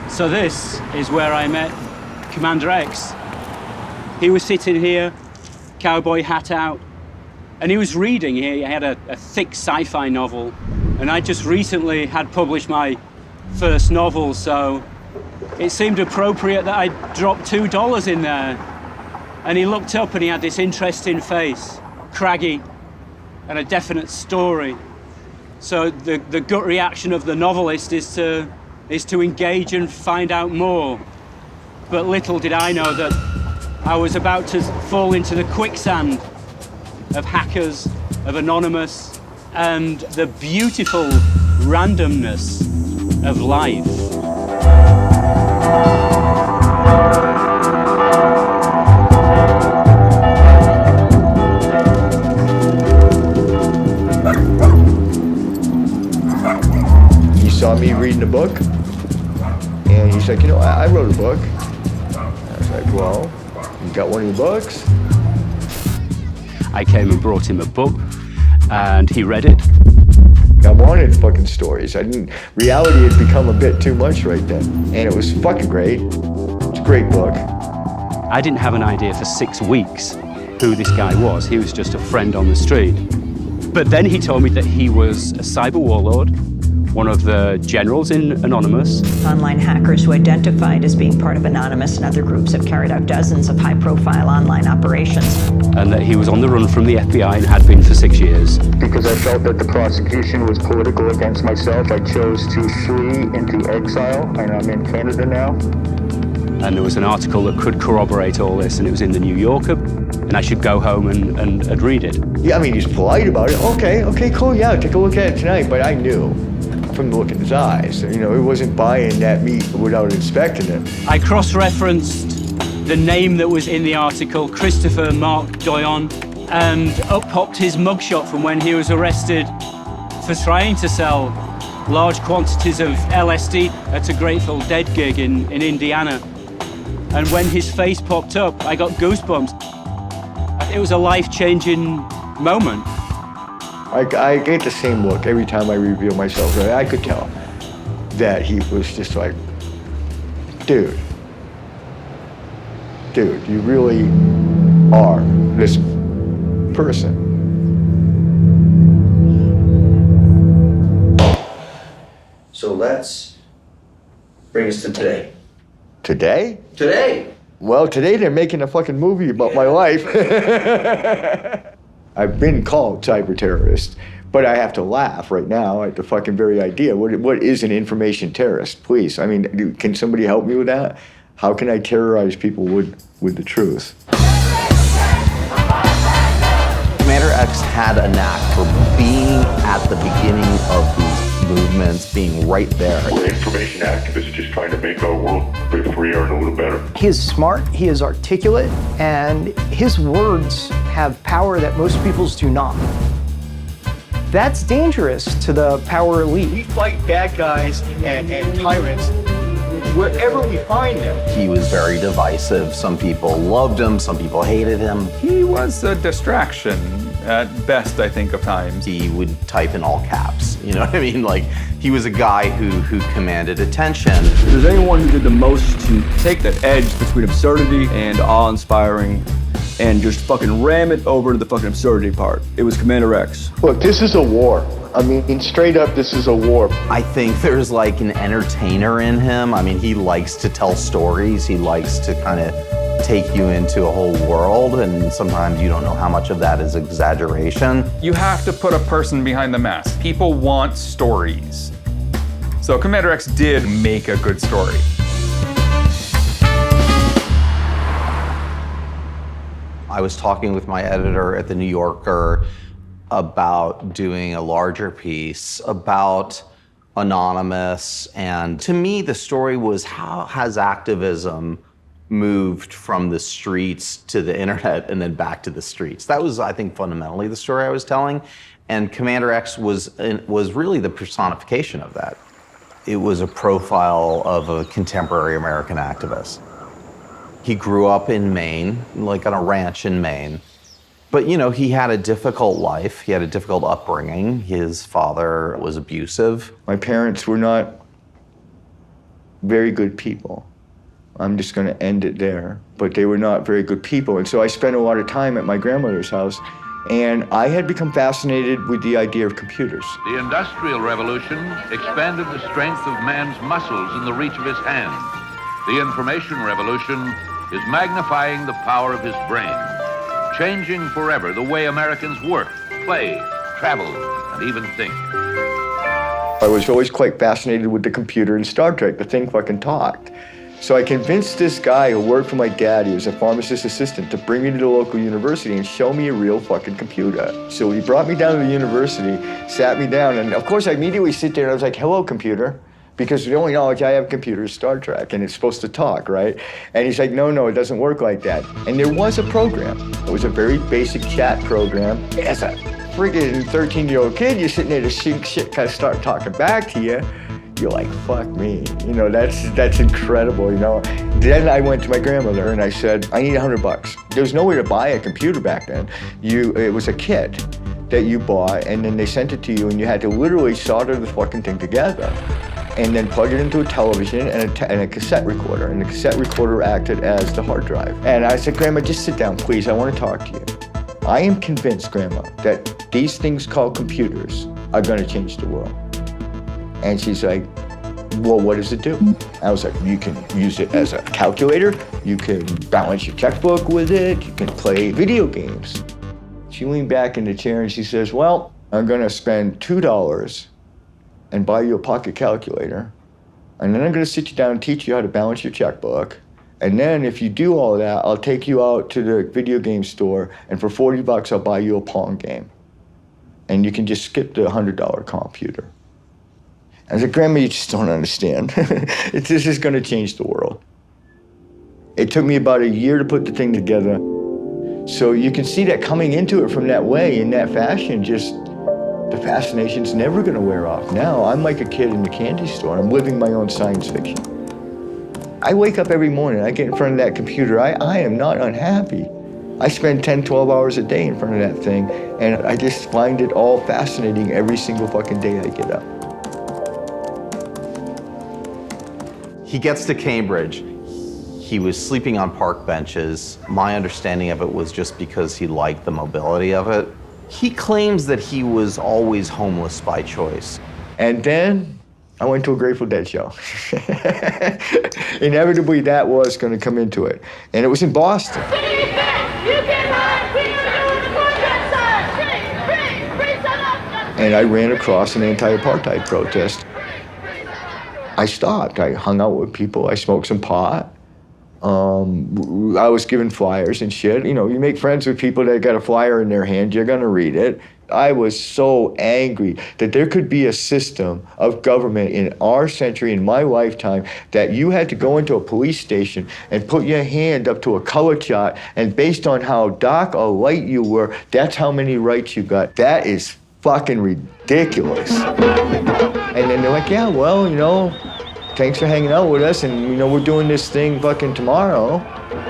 So this is where I met Commander X. He was sitting here, cowboy hat out, and he was reading. He had a thick sci-fi novel, and I just recently had published my first novel, so it seemed appropriate that I dropped $2 in there. And he looked up and he had this interesting face, craggy, and a definite story. So the gut reaction of the novelist is to engage and find out more. But little did I know that I was about to fall into the quicksand of hackers, of anonymous, and the beautiful randomness of life. He saw me reading a book, and he's like, you know, I wrote a book. I was like, well, you got one of your books? I came and brought him a book, and he read it. I wanted fucking stories. Reality had become a bit too much right then, and it was fucking great. It's a great book. I didn't have an idea for 6 weeks who this guy was. He was just a friend on the street. But then he told me that he was a cyber warlord, one of the generals in Anonymous. Online hackers who identified as being part of Anonymous and other groups have carried out dozens of high-profile online operations. And that he was on the run from the FBI and had been for 6 years. Because I felt that the prosecution was political against myself, I chose to flee into exile, and I'm in Canada now. And there was an article that could corroborate all this, and it was in the New Yorker, and I should go home and read it. Yeah, I mean, he's polite about it. Okay, cool, yeah, take a look at it tonight. But I knew from the look in his eyes, you know, he wasn't buying that meat without inspecting it. I cross-referenced the name that was in the article, Christopher Mark Doyon, and up popped his mugshot from when he was arrested for trying to sell large quantities of LSD at a Grateful Dead gig in Indiana. And when his face popped up, I got goosebumps. It was a life-changing moment. I get the same look every time I reveal myself. I could tell that he was just like, dude, you really are this person. So let's bring us to today. Today? Today! Well, today they're making a fucking movie about my life. I've been called cyber terrorist, but I have to laugh right now at the fucking very idea. What is an information terrorist? Please, I mean, can somebody help me with that? How can I terrorize people with the truth? Commander X had a knack for being at the beginning of these movements, being right there. We're information activists just trying to make our world a bit freer and a little better. He is smart, he is articulate, and his words have power that most people's do not. That's dangerous to the power elite. We fight bad guys and tyrants wherever we find them. He was very divisive. Some people loved him, some people hated him. He was a distraction at best, I think, of times. He would type in all caps, you know what I mean? Like, he was a guy who commanded attention. If there's anyone who did the most to take that edge between absurdity and awe-inspiring and just fucking ram it over to the fucking absurdity part, it was Commander X. Look, this is a war. I mean, straight up, this is a war. I think there's like an entertainer in him. I mean, he likes to tell stories. He likes to kind of take you into a whole world, and sometimes you don't know how much of that is exaggeration. You have to put a person behind the mask. People want stories. So Commander X did make a good story. I was talking with my editor at the New Yorker about doing a larger piece about Anonymous, and to me the story was, how has activism moved from the streets to the internet and then back to the streets? That was, I think, fundamentally the story I was telling, and Commander X was really the personification of that. It was a profile of a contemporary American activist. He grew up in Maine, like on a ranch in Maine. But, you know, he had a difficult life. He had a difficult upbringing. His father was abusive. My parents were not very good people. I'm just going to end it there. But they were not very good people. And so I spent a lot of time at my grandmother's house, and I had become fascinated with the idea of computers. The Industrial Revolution expanded the strength of man's muscles in the reach of his hand. The Information Revolution is magnifying the power of his brain, changing forever the way Americans work, play, travel, and even think. I was always quite fascinated with the computer in Star Trek. The thing fucking talked. So I convinced this guy who worked for my dad, he was a pharmacist assistant, to bring me to the local university and show me a real fucking computer. So he brought me down to the university, sat me down, and of course I immediately sit there and I was like, hello, computer. Because the only knowledge I have of computers is Star Trek, and it's supposed to talk, right? And he's like, no, it doesn't work like that. And there was a program. It was a very basic chat program. As a friggin' 13-year-old kid, you're sitting there to shoot shit, kind of start talking back to you. You're like, fuck me, you know, that's incredible, you know. Then I went to my grandmother and I said, I need $100. There was no way to buy a computer back then. It was a kit that you bought, and then they sent it to you, and you had to literally solder the fucking thing together and then plug it into a television and a cassette recorder, and the cassette recorder acted as the hard drive. And I said, Grandma, just sit down, please, I want to talk to you. I am convinced, Grandma, that these things called computers are going to change the world. And she's like, well, what does it do? I was like, you can use it as a calculator, you can balance your checkbook with it, you can play video games. She leaned back in the chair and she says, well, I'm gonna spend $2 and buy you a pocket calculator, and then I'm gonna sit you down and teach you how to balance your checkbook. And then if you do all of that, I'll take you out to the video game store, and for $40, I'll buy you a Pong game. And you can just skip the $100 computer. I said, Grandma, you just don't understand. This is gonna change the world. It took me about a year to put the thing together. So you can see that coming into it from that way, in that fashion, just the fascination's never gonna wear off. Now, I'm like a kid in the candy store. I'm living my own science fiction. I wake up every morning, I get in front of that computer, I am not unhappy. I spend 10, 12 hours a day in front of that thing, and I just find it all fascinating every single fucking day I get up. He gets to Cambridge. He was sleeping on park benches. My understanding of it was just because he liked the mobility of it. He claims that he was always homeless by choice. And then I went to a Grateful Dead show. Inevitably, that was going to come into it. And it was in Boston. And I ran across an anti-apartheid protest. I stopped. I hung out with people. I smoked some pot. I was given flyers and shit. You know, you make friends with people that got a flyer in their hand, you're gonna read it. I was so angry that there could be a system of government in our century, in my lifetime, that you had to go into a police station and put your hand up to a color chart, and based on how dark or light you were, that's how many rights you got. That is fucking ridiculous. And then they're like, yeah, well, you know, thanks for hanging out with us, and you know, we're doing this thing fucking tomorrow.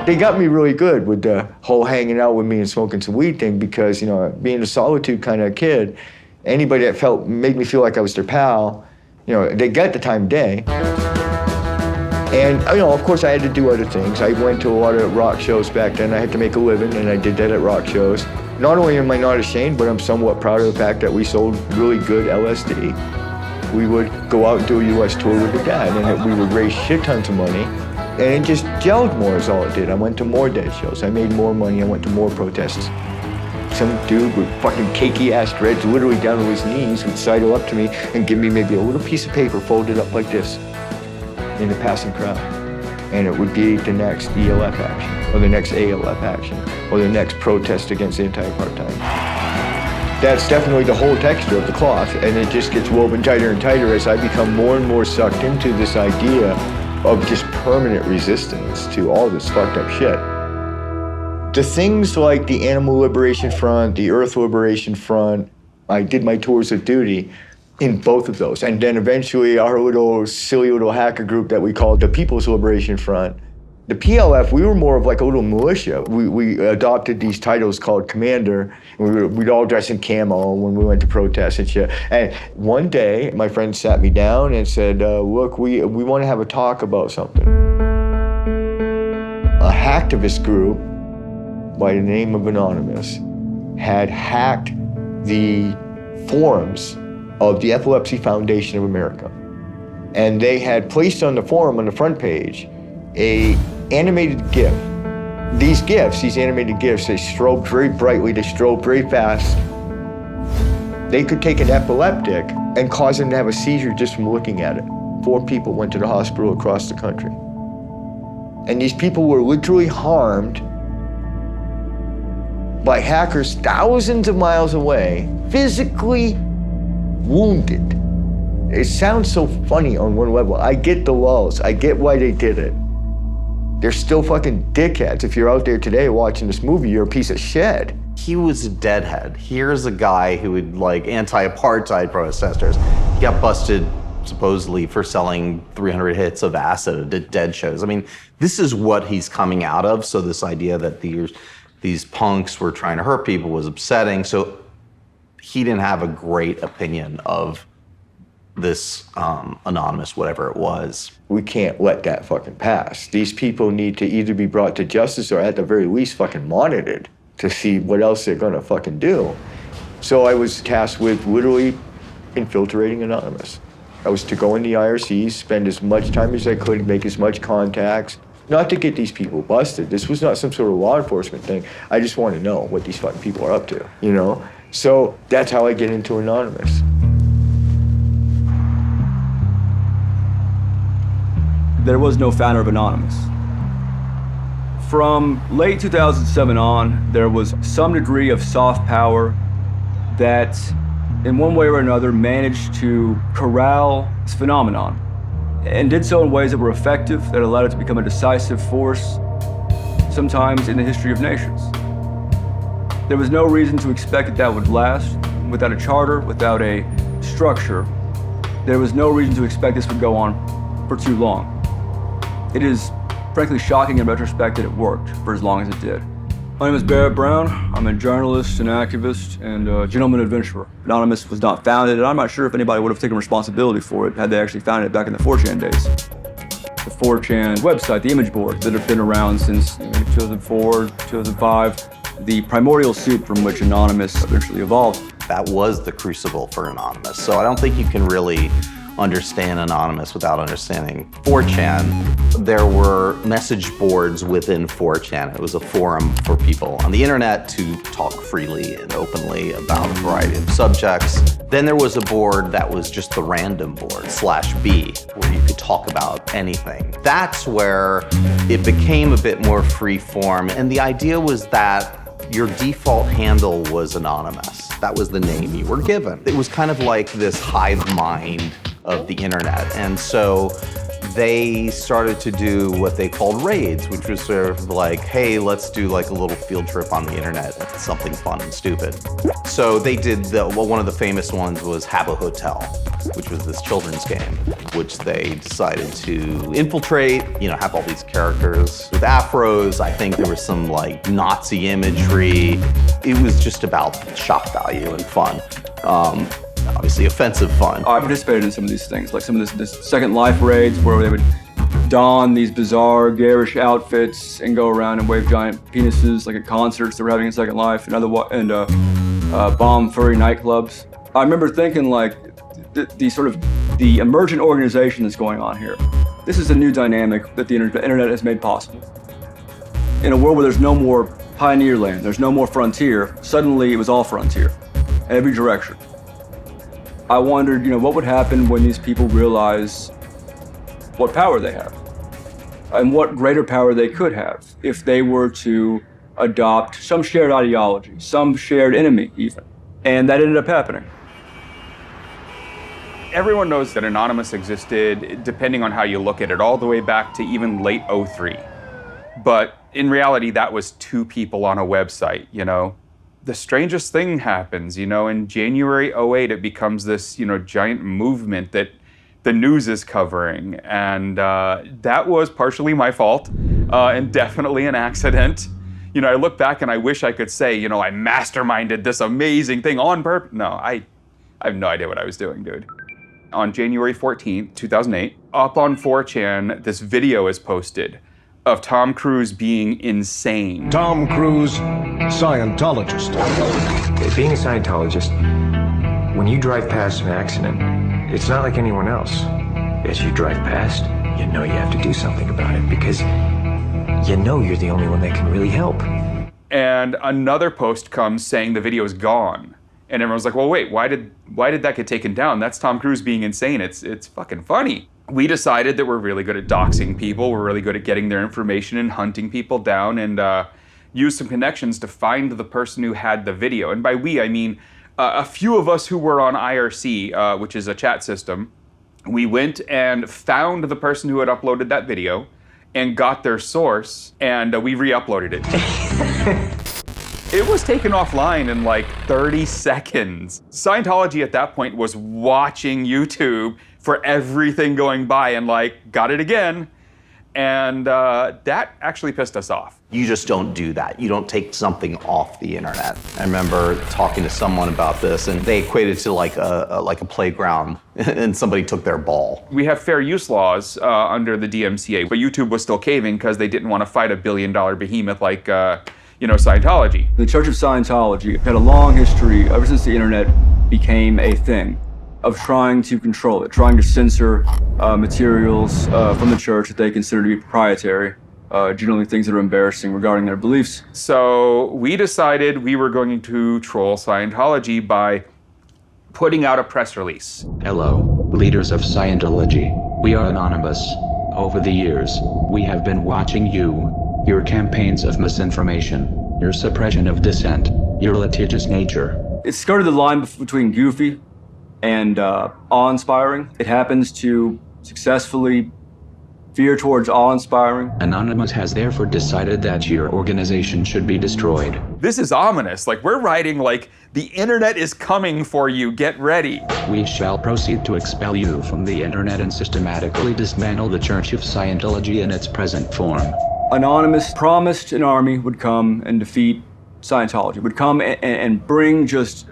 They got me really good with the whole hanging out with me and smoking some weed thing, because, you know, being a solitude kind of kid, anybody that made me feel like I was their pal, you know, they got the time of day. And, you know, of course I had to do other things. I went to a lot of rock shows back then. I had to make a living, and I did that at rock shows. Not only am I not ashamed, but I'm somewhat proud of the fact that we sold really good LSD. We would go out and do a US tour with the dad, and we would raise shit tons of money. And it just gelled more is all it did. I went to more Dead shows. I made more money. I went to more protests. Some dude with fucking cakey ass dreads, literally down to his knees, would sidle up to me and give me maybe a little piece of paper folded up like this in the passing crowd. And it would be the next ELF action, or the next ALF action, or the next protest against anti-apartheid. That's definitely the whole texture of the cloth, and it just gets woven tighter and tighter as I become more and more sucked into this idea of just permanent resistance to all this fucked up shit. The things like the Animal Liberation Front, the Earth Liberation Front, I did my tours of duty in both of those. And then eventually our little silly little hacker group that we called the People's Liberation Front, The PLF, we were more of like a little militia. We adopted these titles called commander, and we'd all dress in camo when we went to protest and shit. And one day, my friend sat me down and said, look, we want to have a talk about something. A hacktivist group by the name of Anonymous had hacked the forums of the Epilepsy Foundation of America. And they had placed on the forum, on the front page, a animated GIF. These GIFs, these animated GIFs, they strobed very brightly, they strobed very fast. They could take an epileptic and cause him to have a seizure just from looking at it. 4 people went to the hospital across the country. And these people were literally harmed by hackers thousands of miles away, physically wounded. It sounds so funny on one level. I get the lulls, I get why they did it. They're still fucking dickheads. If you're out there today watching this movie, you're a piece of shit. He was a deadhead. Here's a guy who would like anti-apartheid protesters. He got busted supposedly for selling 300 hits of acid at dead shows. I mean, this is what he's coming out of. So this idea that these punks were trying to hurt people was upsetting. So he didn't have a great opinion of this anonymous, whatever it was. We can't let that fucking pass. These people need to either be brought to justice or at the very least fucking monitored to see what else they're gonna fucking do. So I was tasked with literally infiltrating Anonymous. I was to go in the IRCs, spend as much time as I could, make as much contacts, not to get these people busted. This was not some sort of law enforcement thing. I just want to know what these fucking people are up to, you know? So that's how I get into Anonymous. There was no founder of Anonymous. From late 2007 on, there was some degree of soft power that, in one way or another, managed to corral this phenomenon, and did so in ways that were effective, that allowed it to become a decisive force, sometimes in the history of nations. There was no reason to expect that that would last. Without a charter, without a structure, there was no reason to expect this would go on for too long. It is frankly shocking in retrospect that it worked for as long as it did. My name is Barrett Brown. I'm a journalist, an activist, and a gentleman adventurer. Anonymous was not founded, and I'm not sure if anybody would have taken responsibility for it had they actually founded it back in the 4chan days. The 4chan website, the image board that have been around since 2004, 2005, the primordial soup from which Anonymous eventually evolved. That was the crucible for Anonymous. So I don't think you can really understand Anonymous without understanding 4chan. There were message boards within 4chan. It was a forum for people on the internet to talk freely and openly about a variety of subjects. Then there was a board that was just the random board, /B, where you could talk about anything. That's where it became a bit more free form. And the idea was that your default handle was Anonymous. That was the name you were given. It was kind of like this hive mind of the internet. And so they started to do what they called raids, which was sort of like, hey, let's do like a little field trip on the internet, something fun and stupid. So they did, one of the famous ones was Habbo Hotel, which was this children's game, which they decided to infiltrate, have all these characters with afros. I think there was some like Nazi imagery. It was just about shock value and fun. Obviously offensive fun. I participated in some of these things, like some of this Second Life raids where they would don these bizarre, garish outfits and go around and wave giant penises, like at concerts they were having in Second Life and bomb furry nightclubs. I remember thinking like, the emergent organization that's going on here. This is a new dynamic that the internet has made possible. In a world where there's no more pioneer land, there's no more frontier, suddenly it was all frontier, every direction. I wondered, what would happen when these people realize what power they have and what greater power they could have if they were to adopt some shared ideology, some shared enemy even. And that ended up happening. Everyone knows that Anonymous existed, depending on how you look at it, all the way back to even late '03. But in reality, that was 2 people on a website, The strangest thing happens, in January '08, it becomes this, giant movement that the news is covering. And that was partially my fault. and definitely an accident. You know, I look back and I wish I could say, you know, I masterminded this amazing thing on purpose. No, I have no idea what I was doing, dude. On January 14th, 2008, up on 4chan, this video is posted of Tom Cruise being insane. Tom Cruise, Scientologist. Being a Scientologist, when you drive past an accident, it's not like anyone else. As you drive past, you know you have to do something about it because you know you're the only one that can really help. And another post comes saying the video is gone. And everyone's like, well, wait, why did that get taken down? That's Tom Cruise being insane. It's fucking funny. We decided that we're really good at doxing people. We're really good at getting their information and hunting people down, and use some connections to find the person who had the video. And by we, I mean a few of us who were on IRC, which is a chat system. We went and found the person who had uploaded that video and got their source, and we re-uploaded it. It was taken offline in like 30 seconds. Scientology at that point was watching YouTube for everything going by and like, got it again. And that actually pissed us off. You just don't do that. You don't take something off the internet. I remember talking to someone about this, and they equated to like a playground, and somebody took their ball. We have fair use laws under the DMCA, but YouTube was still caving because they didn't want to fight a billion-dollar behemoth like Scientology. The Church of Scientology had a long history, ever since the internet became a thing, of trying to control it, trying to censor materials from the church that they consider to be proprietary, generally things that are embarrassing regarding their beliefs. So we decided we were going to troll Scientology by putting out a press release. Hello, leaders of Scientology. We are anonymous. Over the years, we have been watching you, your campaigns of misinformation, your suppression of dissent, your litigious nature. It skirted the line between goofy and awe-inspiring. It happens to successfully veer towards awe-inspiring. Anonymous has therefore decided that your organization should be destroyed. This is ominous. Like, we're writing like, the internet is coming for you, get ready. We shall proceed to expel you from the internet and systematically dismantle the Church of Scientology in its present form. Anonymous promised an army would come and defeat Scientology, would come and bring just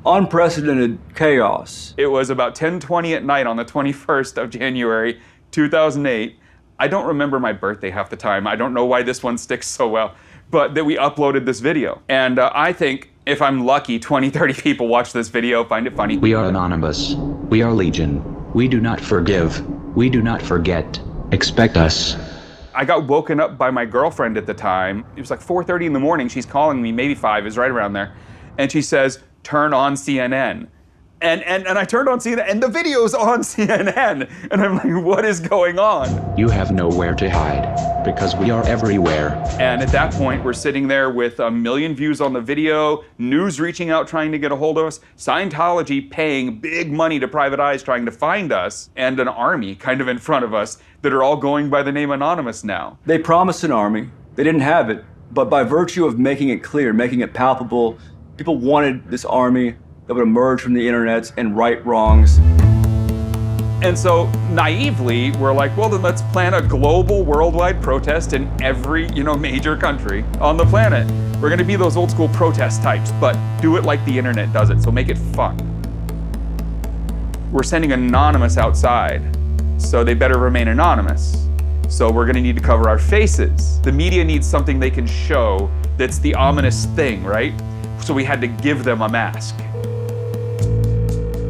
unprecedented chaos. It was about 10:20 at night on the 21st of January, 2008. I don't remember my birthday half the time. I don't know why this one sticks so well, but that we uploaded this video. And I think if I'm lucky, 20, 30 people watch this video, find it funny. We are anonymous. We are legion. We do not forgive. We do not forget. Expect us. I got woken up by my girlfriend at the time. It was like 4:30 in the morning. She's calling me, maybe 5, is right around there. And she says, turn on CNN. And I turned on CNN, and the video's on CNN. And I'm like, what is going on? You have nowhere to hide, because we are everywhere. And at that point, we're sitting there with 1 million views on the video, news reaching out trying to get a hold of us, Scientology paying big money to private eyes trying to find us, and an army kind of in front of us that are all going by the name Anonymous now. They promised an army. They didn't have it. But by virtue of making it clear, making it palpable, people wanted this army that would emerge from the internet and right wrongs. And so naively, we're like, well, then let's plan a global worldwide protest in every, major country on the planet. We're gonna be those old school protest types, but do it like the internet does it, so make it fun. We're sending Anonymous outside, so they better remain anonymous. So we're gonna need to cover our faces. The media needs something they can show that's the ominous thing, right? So we had to give them a mask.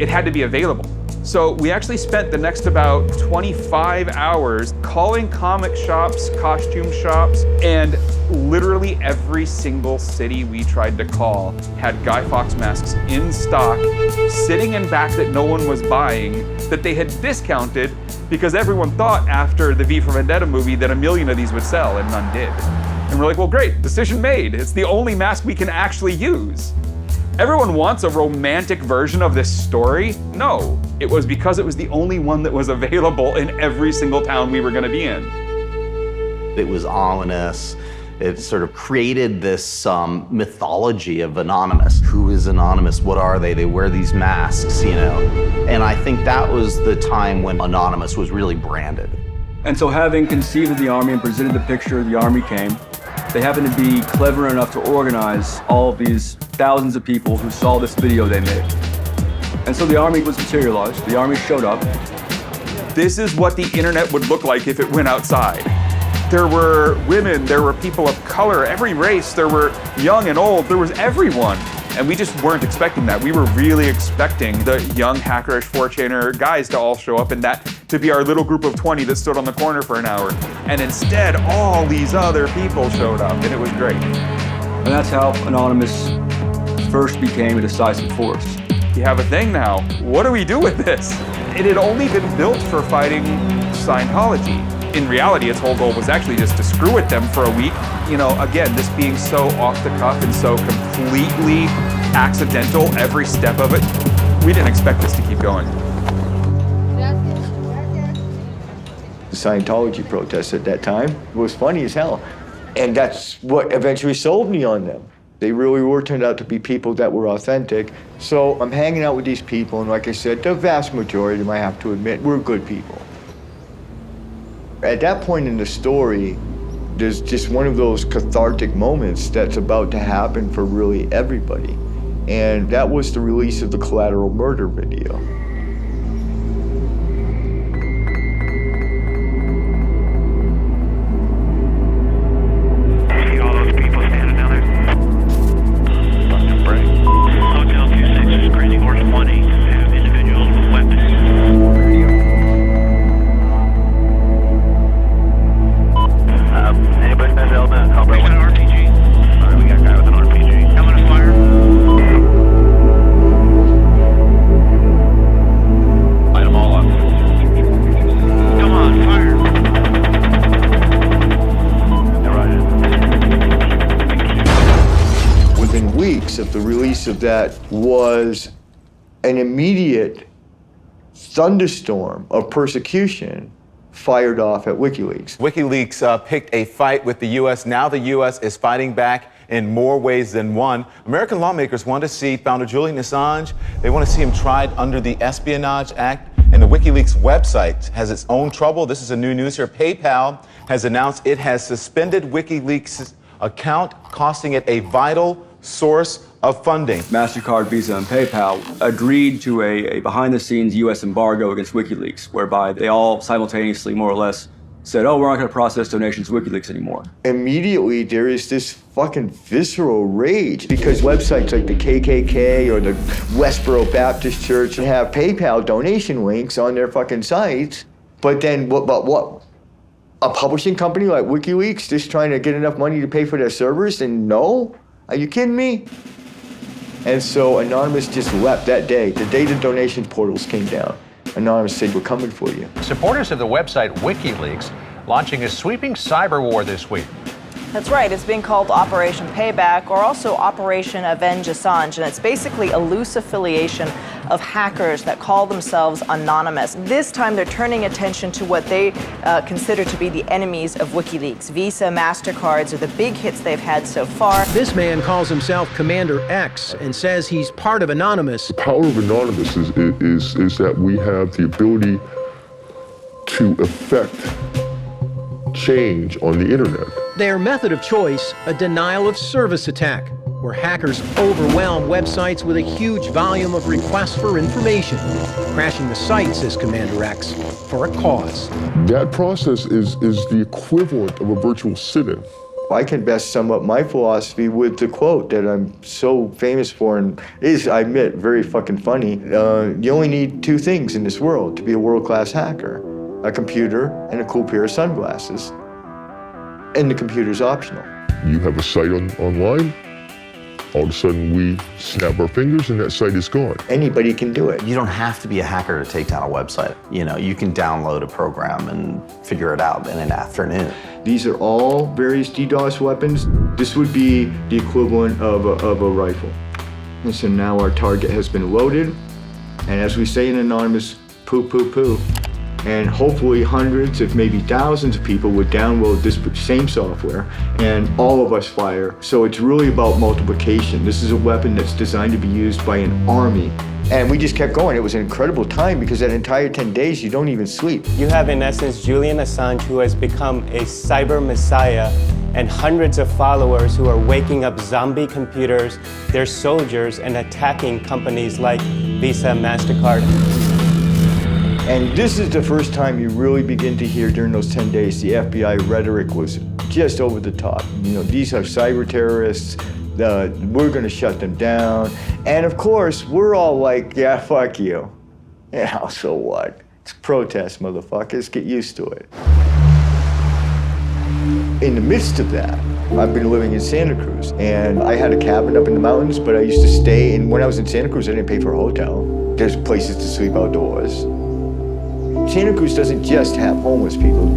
It had to be available. So we actually spent the next about 25 hours calling comic shops, costume shops, and literally every single city we tried to call had Guy Fawkes masks in stock, sitting in back that no one was buying, that they had discounted because everyone thought after the V for Vendetta movie that 1 million of these would sell, and none did. And we're like, well, great, decision made. It's the only mask we can actually use. Everyone wants a romantic version of this story. No, it was because it was the only one that was available in every single town we were gonna be in. It was ominous. It sort of created this mythology of Anonymous. Who is Anonymous? What are they? They wear these masks, And I think that was the time when Anonymous was really branded. And so having conceived of the army and presented the picture, the army came. They happened to be clever enough to organize all of these thousands of people who saw this video they made. And so the army was materialized. The army showed up. This is what the internet would look like if it went outside. There were women, there were people of color, every race, there were young and old, there was everyone. And we just weren't expecting that. We were really expecting the young hackerish 4chaner guys to all show up and that to be our little group of 20 that stood on the corner for an hour. And instead, all these other people showed up and it was great. And that's how Anonymous first became a decisive force. You have a thing now. What do we do with this? It had only been built for fighting Scientology. In reality, its whole goal was actually just to screw with them for a week. You know, again, this being so off the cuff and so completely accidental, every step of it, we didn't expect this to keep going. The Scientology protests at that time was funny as hell. And that's what eventually sold me on them. They really were turned out to be people that were authentic. So I'm hanging out with these people, and like I said, the vast majority of them, I have to admit, were good people. At that point in the story, there's just one of those cathartic moments that's about to happen for really everybody. And that was the release of the Collateral Murder video. See all those people standing down there? Fucking break. Hotel 26 is screening Horse 20 to have individuals with weapons. Anybody has element? How about an RPG? Alright, we got a guy with an RPG. Coming to fire. Light them all up. Come on, fire. They're right in. Within weeks of the release of that was an immediate thunderstorm of persecution fired off at WikiLeaks. WikiLeaks picked a fight with the U.S. Now the U.S. is fighting back in more ways than one. American lawmakers want to see founder Julian Assange. They want to see him tried under the Espionage Act. And the WikiLeaks website has its own trouble. This is a new news here. PayPal has announced it has suspended WikiLeaks' account, costing it a vital source of funding. MasterCard, Visa, and PayPal agreed to a behind-the-scenes U.S. embargo against WikiLeaks, whereby they all simultaneously, more or less, said, oh, we're not going to process donations to WikiLeaks anymore. Immediately, there is this fucking visceral rage because websites like the KKK or the Westboro Baptist Church have PayPal donation links on their fucking sites. But then, what? A publishing company like WikiLeaks just trying to get enough money to pay for their servers? And no? Are you kidding me? And so Anonymous just leapt that day, the day the donation portals came down. Anonymous said, we're coming for you. Supporters of the website WikiLeaks launching a sweeping cyber war this week. That's right. It's being called Operation Payback or also Operation Avenge Assange. And it's basically a loose affiliation of hackers that call themselves anonymous. This time they're turning attention to what they consider to be the enemies of WikiLeaks. Visa, MasterCards are the big hits they've had so far. This man calls himself Commander X and says he's part of Anonymous. The power of Anonymous is that we have the ability to affect change on the internet. Their method of choice, a denial of service attack, where hackers overwhelm websites with a huge volume of requests for information, crashing the site, says Commander X, for a cause. That process is the equivalent of a virtual sit-in. I can best sum up my philosophy with the quote that I'm so famous for and is, I admit, very fucking funny. You only need two things in this world to be a world-class hacker: a computer and a cool pair of sunglasses. And the computer's optional. You have a site online, all of a sudden we snap our fingers and that site is gone. Anybody can do it. You don't have to be a hacker to take down a website. You know, you can download a program and figure it out in an afternoon. These are all various DDoS weapons. This would be the equivalent of a rifle. And so now our target has been loaded, and as we say in Anonymous, poo, poo, poo. And hopefully hundreds, if maybe thousands of people would download this same software and all of us fire. So it's really about multiplication. This is a weapon that's designed to be used by an army And we just kept going. It was an incredible time because that entire 10 days, you don't even sleep. You have, in essence, Julian Assange, who has become a cyber messiah, and hundreds of followers who are waking up zombie computers, their soldiers, and attacking companies like Visa, MasterCard. And this is the first time you really begin to hear during those 10 days, the FBI rhetoric was just over the top. You know, these are cyber terrorists. We're gonna shut them down. And of course, we're all like, yeah, fuck you. Yeah, so what? It's protest, motherfuckers, get used to it. In the midst of that, I've been living in Santa Cruz, and I had a cabin up in the mountains, but I used to stay, and when I was in Santa Cruz, I didn't pay for a hotel. There's places to sleep outdoors. Santa Cruz doesn't just have homeless people.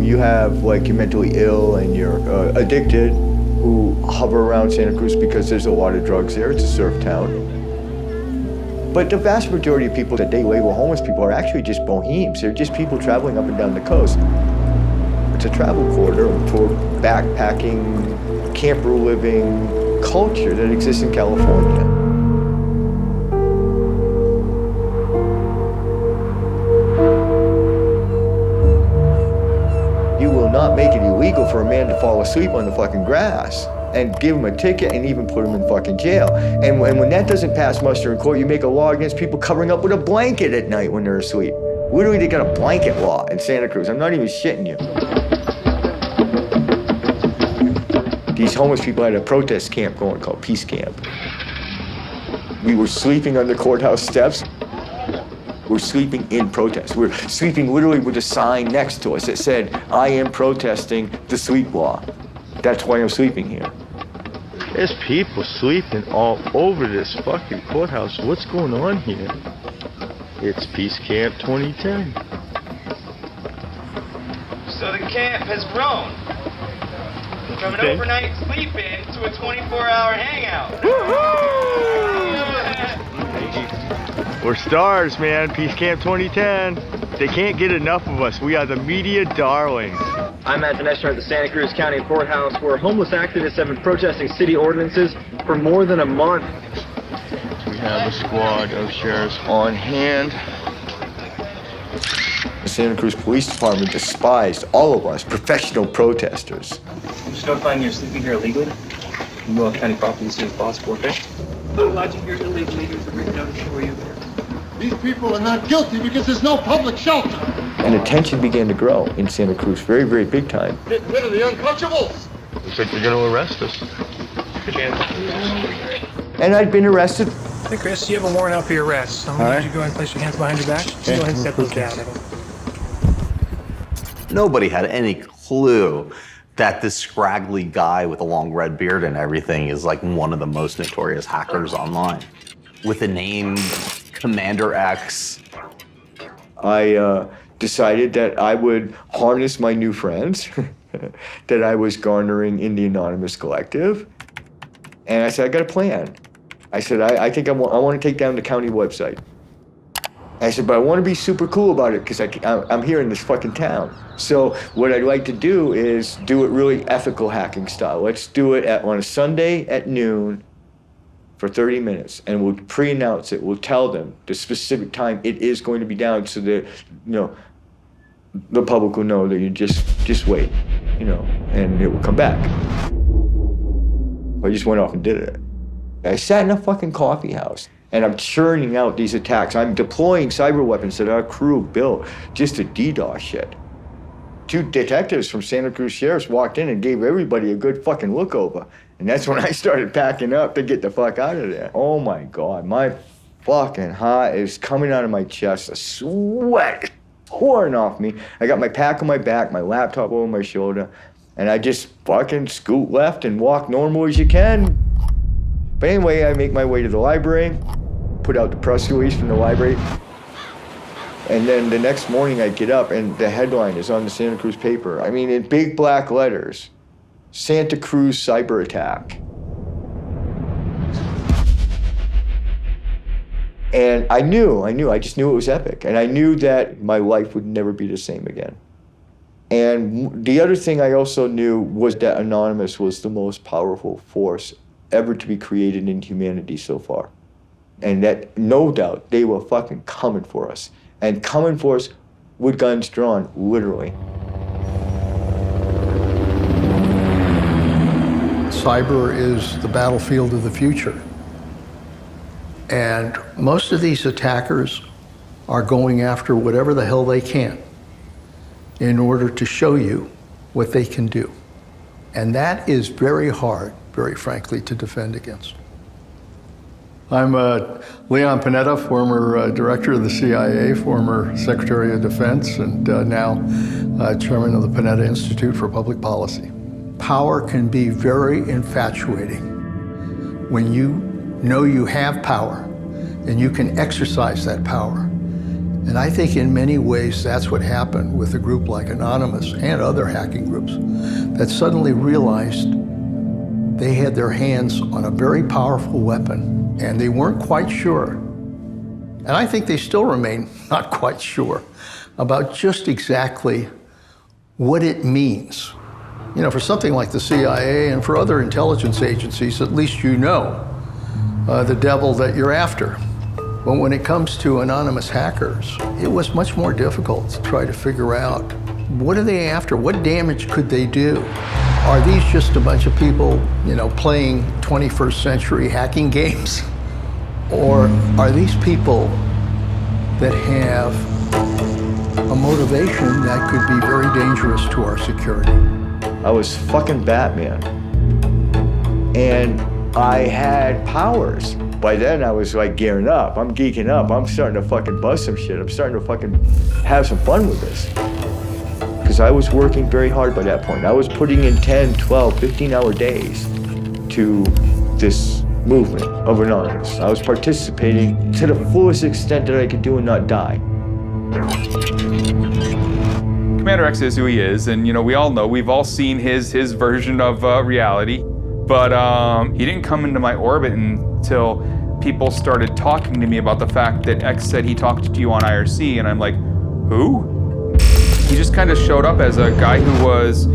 You have like you're mentally ill and you're addicted, who hover around Santa Cruz because there's a lot of drugs there. It's a surf town. But the vast majority of people that they label homeless people are actually just bohemes. They're just people traveling up and down the coast. It's a travel corridor for backpacking, camper living culture that exists in California. You will not make it illegal for a man to fall asleep on the fucking grass and give him a ticket and even put him in fucking jail. And when that doesn't pass muster in court, you make a law against people covering up with a blanket at night when they're asleep. Literally, they got a blanket law in Santa Cruz. I'm not even shitting you. These homeless people had a protest camp going called Peace Camp. We were sleeping on the courthouse steps. We're sleeping in protest. We're sleeping literally with a sign next to us that said, I am protesting the sleep law. That's why I'm sleeping here. There's people sleeping all over this fucking courthouse. What's going on here? It's Peace Camp 2010. So the camp has grown from an overnight sleep-in to a 24-hour hangout. We're stars, man. Peace Camp 2010. They can't get enough of us. We are the media darlings. I'm at Vanessa at the Santa Cruz County Courthouse, where homeless activists have been protesting city ordinances for more than a month. We have a squad of sheriffs on hand. The Santa Cruz Police Department despised all of us, professional protesters. Just notifying you're sleeping here illegally. You will have county property as soon as possible, okay? Lodging here illegally, there's a written notice for you. These people are not guilty because there's no public shelter. And the tension began to grow in Santa Cruz, very, very big time. Get rid of the untouchables. Looks like they're going to arrest us. Good chance. And I'd been arrested. Hey, Chris, you have a warrant out for your arrest. So I'm going to need you to go ahead and place your hands behind your back. Just go ahead and set those down. Nobody had any clue that this scraggly guy with a long red beard and everything is like one of the most notorious hackers online. With the name Commander X. I decided that I would harness my new friends that I was garnering in the Anonymous Collective. And I said, I got a plan. I said, I think I want to take down the county website. I said, but I want to be super cool about it because I'm here in this fucking town. So what I'd like to do is do it really ethical hacking style. Let's do it on a Sunday at noon for 30 minutes, and we'll pre-announce it. We'll tell them the specific time it is going to be down so that, the public will know that you just wait, and it will come back. I just went off and did it. I sat in a fucking coffee house, and I'm churning out these attacks. I'm deploying cyber weapons that our crew built just to DDoS shit. 2 detectives from Santa Cruz Sheriff's walked in and gave everybody a good fucking look over. And that's when I started packing up to get the fuck out of there. Oh my God, my fucking heart is coming out of my chest. The sweat is pouring off me. I got my pack on my back, my laptop over my shoulder, and I just fucking scoot left and walk normal as you can. But anyway, I make my way to the library, put out the press release from the library, and then the next morning I get up and the headline is on the Santa Cruz paper. I mean, in big black letters, Santa Cruz cyber attack. And I just knew it was epic. And I knew that my life would never be the same again. And the other thing I also knew was that Anonymous was the most powerful force ever to be created in humanity so far. And that, no doubt, they were fucking coming for us. And coming for us with guns drawn, literally. Cyber is the battlefield of the future. And most of these attackers are going after whatever the hell they can in order to show you what they can do. And that is very hard, very frankly, to defend against. I'm Leon Panetta, former director of the CIA, former Secretary of Defense, and now chairman of the Panetta Institute for Public Policy. Power can be very infatuating when you know you have power and you can exercise that power. And I think in many ways that's what happened with a group like Anonymous and other hacking groups that suddenly realized they had their hands on a very powerful weapon and they weren't quite sure. And I think they still remain not quite sure about just exactly what it means. You know, for something like the CIA and for other intelligence agencies, at least you know the devil that you're after. But when it comes to anonymous hackers, it was much more difficult to try to figure out what are they after? What damage could they do? Are these just a bunch of people, you know, playing 21st century hacking games? Or are these people that have a motivation that could be very dangerous to our security? I was fucking Batman. And I had powers. By then I was like gearing up. I'm geeking up. I'm starting to fucking bust some shit. I'm starting to fucking have some fun with this. Because I was working very hard by that point. I was putting in 10, 12, 15-hour days to this movement of Anonymous. I was participating to the fullest extent that I could do and not die. Commander X is who he is, and you know, we all know, we've all seen his version of reality, but he didn't come into my orbit until people started talking to me about the fact that X said he talked to you on IRC, and I'm like, who? He just kind of showed up as a guy who was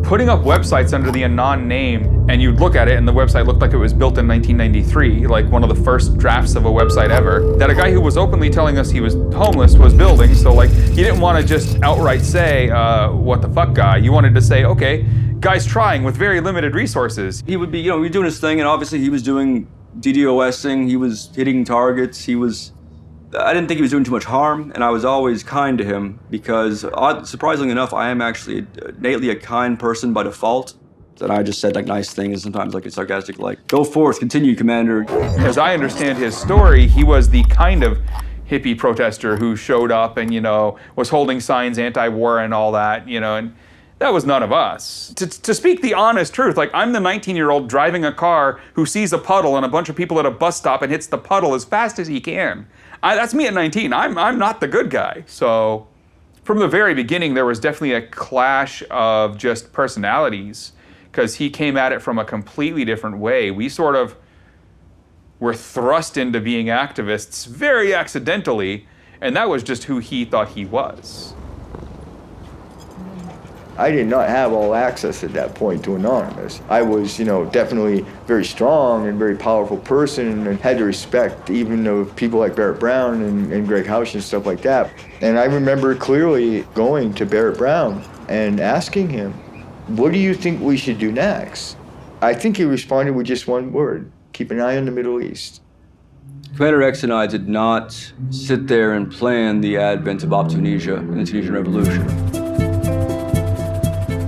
putting up websites under the Anon name, and you'd look at it and the website looked like it was built in 1993, like one of the first drafts of a website ever, that a guy who was openly telling us he was homeless was building. So like, you didn't want to just outright say, what the fuck guy? You wanted to say, okay, guy's trying with very limited resources. He would be, you know, he was doing his thing, and obviously he was doing DDoSing, he was hitting targets, I didn't think he was doing too much harm, and I was always kind to him because, surprisingly enough, I am actually innately a kind person by default. That I just said like nice things, sometimes like it's sarcastic, like, go forth, continue, Commander. As I understand his story, he was the kind of hippie protester who showed up and, you know, was holding signs anti-war and all that, you know, and that was none of us. To speak the honest truth, like I'm the 19-year-old driving a car who sees a puddle and a bunch of people at a bus stop and hits the puddle as fast as he can. That's me at 19. I'm not the good guy. So from the very beginning, there was definitely a clash of just personalities because he came at it from a completely different way. We sort of were thrust into being activists very accidentally, and that was just who he thought he was. I did not have all access at that point to Anonymous. I was, you know, definitely very strong and very powerful person and had to respect even of people like Barrett Brown and Greg Hausch and stuff like that. And I remember clearly going to Barrett Brown and asking him, what do you think we should do next? I think he responded with just one word, keep an eye on the Middle East. Commander X and I did not sit there and plan the advent of Op Tunisia and the Tunisian Revolution.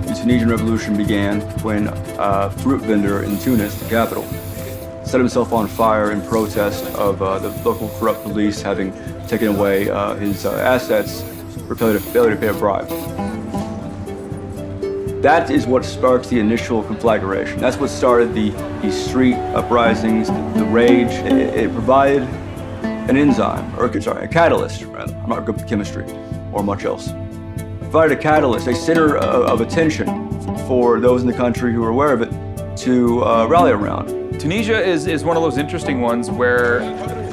The Tunisian Revolution began when a fruit vendor in Tunis, the capital, set himself on fire in protest of the local corrupt police having taken away his assets for failure to pay a bribe. That is what sparked the initial conflagration. That's what started the street uprisings, the rage. It provided an enzyme, or sorry, a catalyst, rather. I'm not good at chemistry or much else. It provided a catalyst, a center of attention for those in the country who were aware of it to rally around. Tunisia is one of those interesting ones where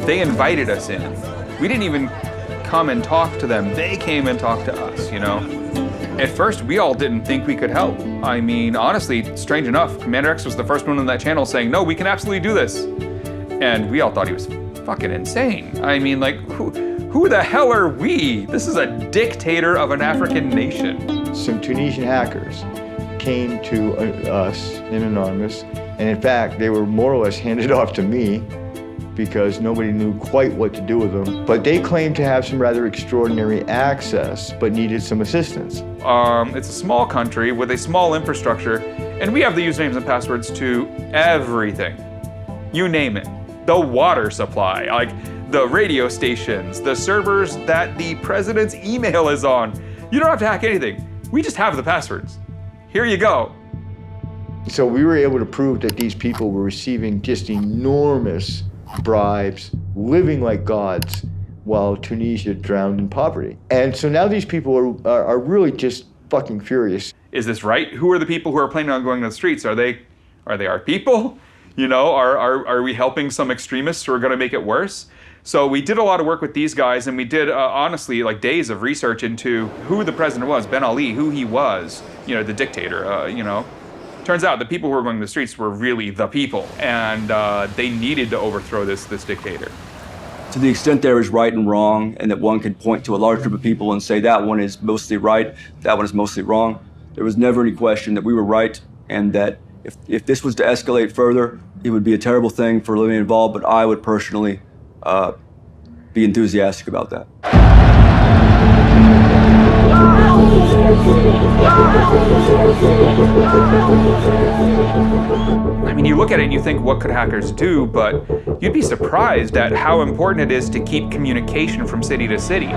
they invited us in. We didn't even come and talk to them. They came and talked to us, you know? At first, we all didn't think we could help. I mean, honestly, strange enough, Commander X was the first one on that channel saying, no, we can absolutely do this. And we all thought he was fucking insane. I mean, like, who the hell are we? This is a dictator of an African nation. Some Tunisian hackers came to us in Anonymous, and in fact, they were more or less handed off to me because nobody knew quite what to do with them. But they claimed to have some rather extraordinary access, but needed some assistance. It's a small country with a small infrastructure, and we have the usernames and passwords to everything. You name it. The water supply, like the radio stations, the servers that the president's email is on. You don't have to hack anything. We just have the passwords. Here you go. So we were able to prove that these people were receiving just enormous bribes, living like gods, while Tunisia drowned in poverty. And so now these people are really just fucking furious. Is this right? Who are the people who are planning on going to the streets? Are they our people? You know, are we helping some extremists who are gonna make it worse? So we did a lot of work with these guys, and we did, honestly, like days of research into who the president was, Ben Ali, who he was, you know, the dictator, you know. Turns out the people who were going to the streets were really the people, and they needed to overthrow this dictator. To the extent there is right and wrong, and that one can point to a large group of people and say that one is mostly right, that one is mostly wrong, there was never any question that we were right, and that if this was to escalate further, it would be a terrible thing for living involved, but I would personally be enthusiastic about that. I mean, you look at it and you think, what could hackers do? But you'd be surprised at how important it is to keep communication from city to city.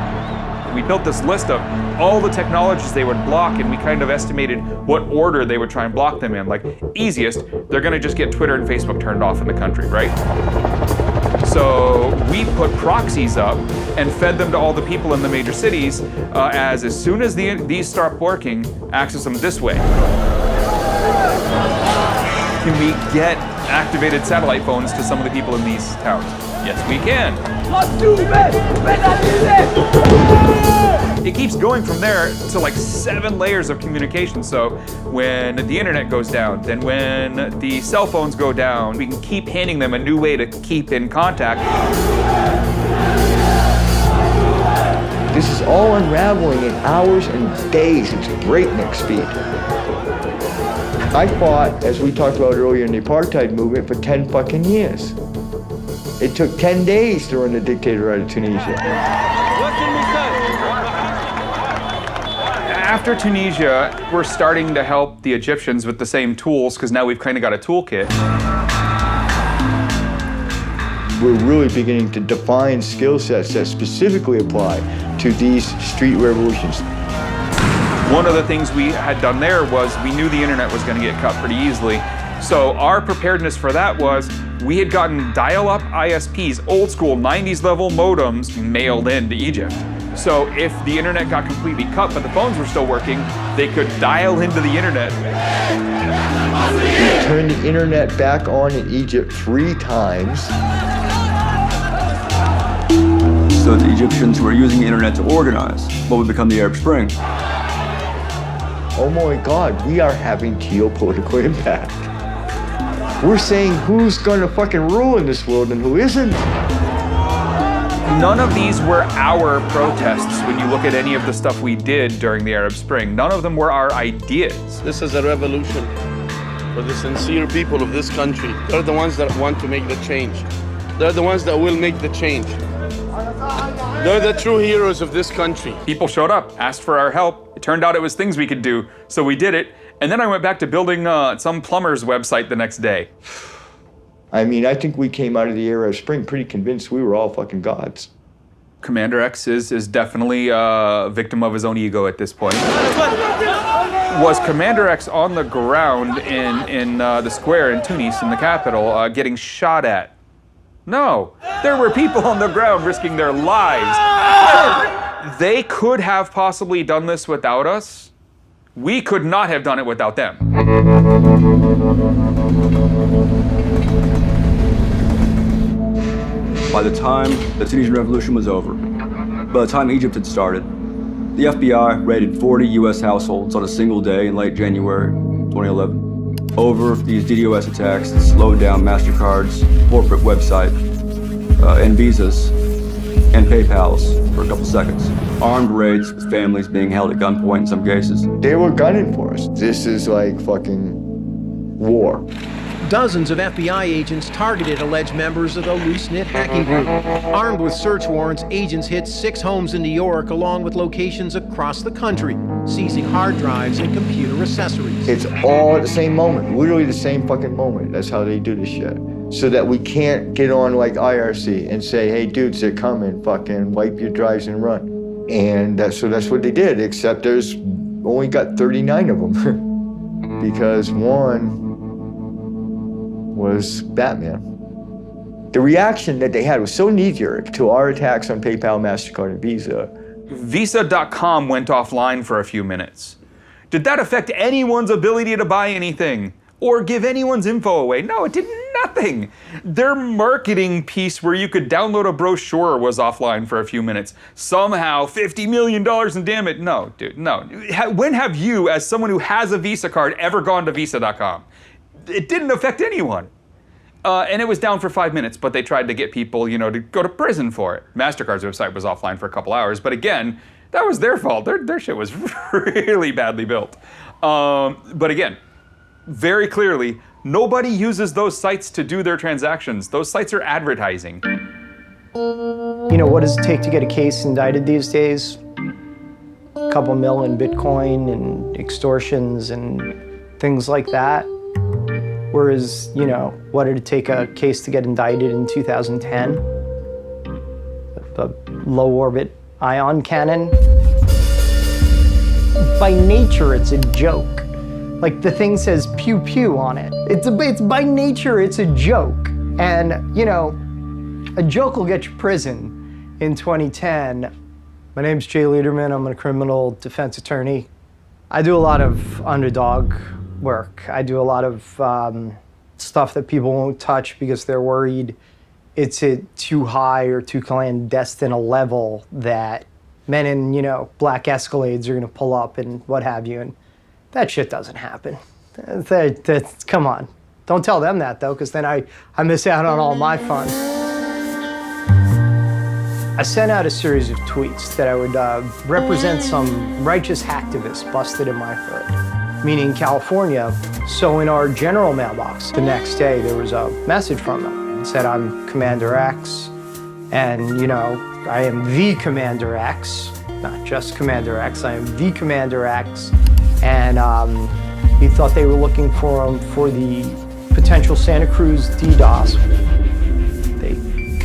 We built this list of all the technologies they would block, and we kind of estimated what order they would try and block them in. Like, easiest, they're gonna just get Twitter and Facebook turned off in the country, right? So we put proxies up and fed them to all the people in the major cities as soon as these start working, access them this way. Can we get activated satellite phones to some of the people in these towns? Yes, we can. It keeps going from there to like 7 layers of communication. So when the internet goes down, then when the cell phones go down, we can keep handing them a new way to keep in contact. This is all unraveling in hours and days. It's breakneck speed. I fought, as we talked about earlier, in the apartheid movement for 10 fucking years. It took 10 days to run the dictator out of Tunisia. After Tunisia, we're starting to help the Egyptians with the same tools, because now we've kind of got a toolkit. We're really beginning to define skill sets that specifically apply to these street revolutions. One of the things we had done there was we knew the internet was going to get cut pretty easily. So our preparedness for that was we had gotten dial-up ISPs, old school 90s level modems mailed into Egypt. So if the internet got completely cut but the phones were still working, they could dial into the internet. We turned the internet back on in Egypt 3 times. So the Egyptians who are using the internet to organize what would become the Arab Spring. Oh my God, we are having geopolitical impact. We're saying who's gonna fucking rule in this world and who isn't. None of these were our protests when you look at any of the stuff we did during the Arab Spring. None of them were our ideas. This is a revolution for the sincere people of this country. They're the ones that want to make the change. They're the ones that will make the change. They're the true heroes of this country. People showed up, asked for our help. It turned out it was things we could do, so we did it. And then I went back to building some plumber's website the next day. I mean, I think we came out of the Arab Spring pretty convinced we were all fucking gods. Commander X is definitely a victim of his own ego at this point. Was Commander X on the ground in the square in Tunis, in the capital, getting shot at? No, there were people on the ground risking their lives. They could have possibly done this without us. We could not have done it without them. By the time the Tunisian Revolution was over, by the time Egypt had started, the FBI raided 40 US households on a single day in late January 2011 over these DDoS attacks that slowed down MasterCard's corporate website. and visas and PayPals for a couple seconds. Armed raids with families being held at gunpoint in some cases. They were gunning for us. This is like fucking war. Dozens of FBI agents targeted alleged members of the loose-knit hacking group. Armed with search warrants, agents hit 6 homes in New York, along with locations across the country, seizing hard drives and computer accessories. It's all at the same moment, literally the same fucking moment. That's how they do this shit. So that we can't get on like IRC and say, hey dudes, they're coming, fucking wipe your drives and run. And so that's what they did, except there's only got 39 of them. Because one was Batman. The reaction that they had was so knee-jerk to our attacks on PayPal, MasterCard, and Visa. Visa.com went offline for a few minutes. Did that affect anyone's ability to buy anything or give anyone's info away? No, it did nothing. Their marketing piece where you could download a brochure was offline for a few minutes. Somehow, $50 million and damn it. No, dude, no. When have you, as someone who has a Visa card, ever gone to Visa.com? It didn't affect anyone. And it was down for 5 minutes, but they tried to get people, you know, to go to prison for it. MasterCard's website was offline for a couple hours, but again, that was their fault. Their shit was really badly built. But again, very clearly, nobody uses those sites to do their transactions. Those sites are advertising. You know, what does it take to get a case indicted these days? A couple mil in Bitcoin and extortions and things like that. Whereas, you know, what did it take a case to get indicted in 2010? The low orbit ion cannon. By nature, it's a joke. Like the thing says pew pew on it. It's by nature, it's a joke. And, you know, a joke will get you prison in 2010. My name's Jay Lederman. I'm a criminal defense attorney. I do a lot of underdog work. I do a lot of stuff that people won't touch because they're worried it's at too high or too clandestine a level that men in, you know, black Escalades are gonna pull up and what have you, and that shit doesn't happen. That's come on. Don't tell them that though, because then I miss out on all my fun. I sent out a series of tweets that I would represent some righteous hacktivist busted in my hood. Meaning California. So in our general mailbox, the next day there was a message from them. It said, I'm Commander X, and you know, I am the Commander X, not just Commander X, I am the Commander X. And he thought they were looking for him for the potential Santa Cruz DDoS. They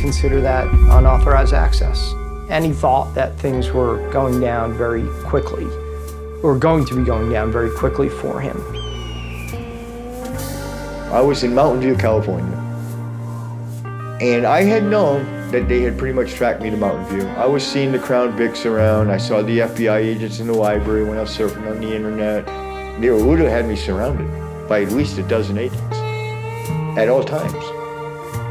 consider that unauthorized access. And he thought that things were going down very quickly. Or going to be going down very quickly for him. I was in Mountain View, California. And I had known that they had pretty much tracked me to Mountain View. I was seeing the Crown Vics around. I saw the FBI agents in the library when I was surfing on the internet. They would have had me surrounded by at least a dozen agents at all times.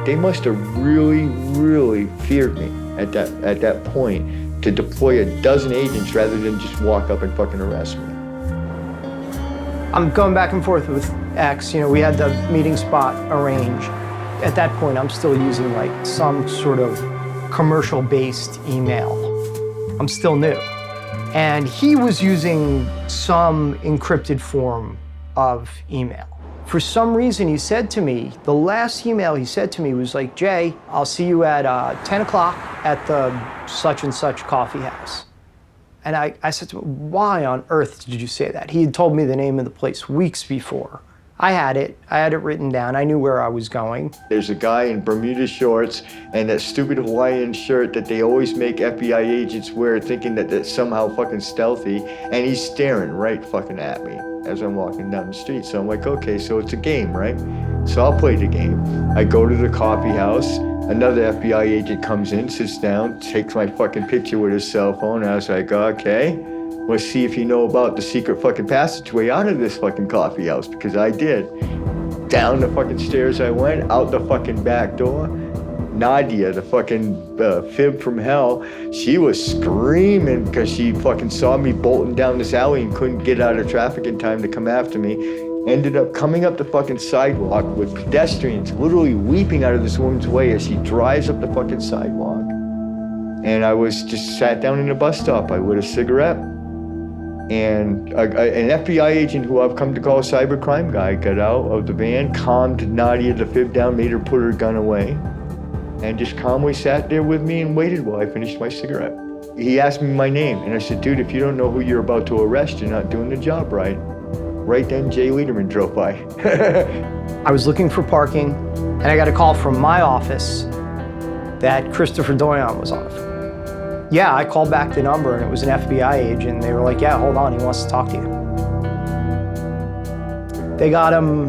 They must have really, really feared me at that point to deploy a dozen agents rather than just walk up and fucking arrest me. I'm going back and forth with X. You know, we had the meeting spot arranged. At that point, I'm still using like some sort of commercial-based email. I'm still new. And he was using some encrypted form of email. For some reason, he said to me, the last email he said to me was like, Jay, I'll see you at 10 o'clock at the such and such coffee house. And I said to him, why on earth did you say that? He had told me the name of the place weeks before. I had it written down. I knew where I was going. There's a guy in Bermuda shorts and that stupid Hawaiian shirt that they always make FBI agents wear thinking that that's somehow fucking stealthy, and he's staring right fucking at me as I'm walking down the street. So I'm like, okay, so it's a game, right? So I'll play the game. I go to the coffee house. Another FBI agent comes in, sits down, takes my fucking picture with his cell phone. I was like, okay, let's see if you know about the secret fucking passageway out of this fucking coffee house, because I did. Down the fucking stairs I went, out the fucking back door. Nadia, the fucking fib from hell, she was screaming because she fucking saw me bolting down this alley and couldn't get out of traffic in time to come after me. Ended up coming up the fucking sidewalk with pedestrians literally weeping out of this woman's way as she drives up the fucking sidewalk. And I was just sat down in a bus stop. I lit a cigarette. And an FBI agent who I've come to call a cybercrime guy got out of the van, calmed Nadia the fib down, made her put her gun away, and just calmly sat there with me and waited while I finished my cigarette. He asked me my name, and I said, dude, if you don't know who you're about to arrest, you're not doing the job right. Right then, Jay Lederman drove by. I was looking for parking, and I got a call from my office that Christopher Doyon was on the phone. Yeah, I called back the number, and it was an FBI agent. And they were like, yeah, hold on, he wants to talk to you. They got him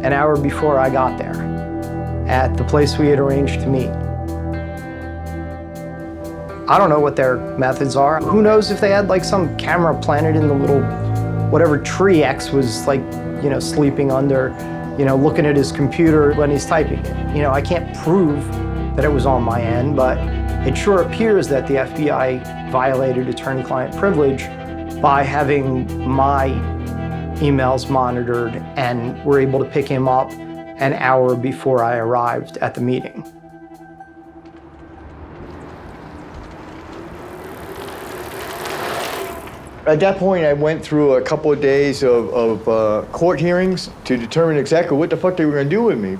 an hour before I got there at the place we had arranged to meet. I don't know what their methods are. Who knows if they had like some camera planted in the little, whatever tree X was like, you know, sleeping under, you know, looking at his computer when he's typing it. You know, I can't prove that it was on my end, but it sure appears that the FBI violated attorney-client privilege by having my emails monitored and were able to pick him up an hour before I arrived at the meeting. At that point, I went through a couple of days of court hearings to determine exactly what the fuck they were gonna do with me.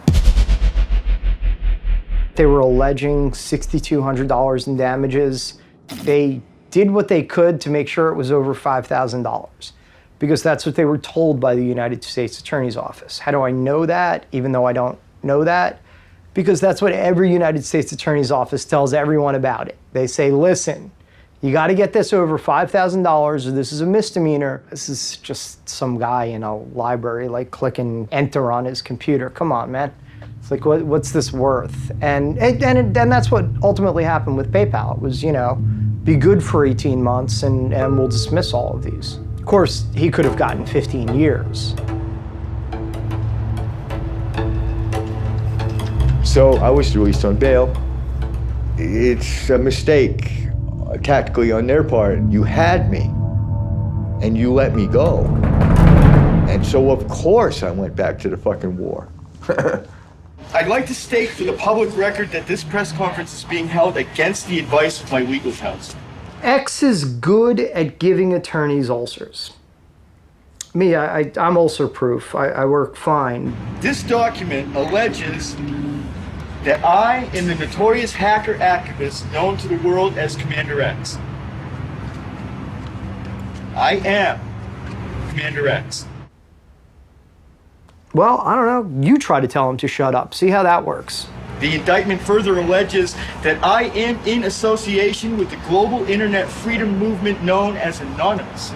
They were alleging $6,200 in damages. They did what they could to make sure it was over $5,000 because that's what they were told by the United States Attorney's Office. How do I know that, even though I don't know that? Because that's what every United States Attorney's Office tells everyone about it. They say, listen, you got to get this over $5,000 or this is a misdemeanor. This is just some guy in a library like clicking enter on his computer. Come on, man. It's like, what's this worth? And that's what ultimately happened with PayPal. It was, you know, be good for 18 months and we'll dismiss all of these. Of course, he could have gotten 15 years. So I was released on bail. It's a mistake, tactically on their part. You had me and you let me go. And so of course I went back to the fucking war. I'd like to state for the public record that this press conference is being held against the advice of my legal counsel. X is good at giving attorneys ulcers. Me, I'm ulcer proof. I work fine. This document alleges that I am the notorious hacker activist known to the world as Commander X. I am Commander X. Well, I don't know. You try to tell him to shut up. See how that works. The indictment further alleges that I am in association with the global internet freedom movement known as Anonymous.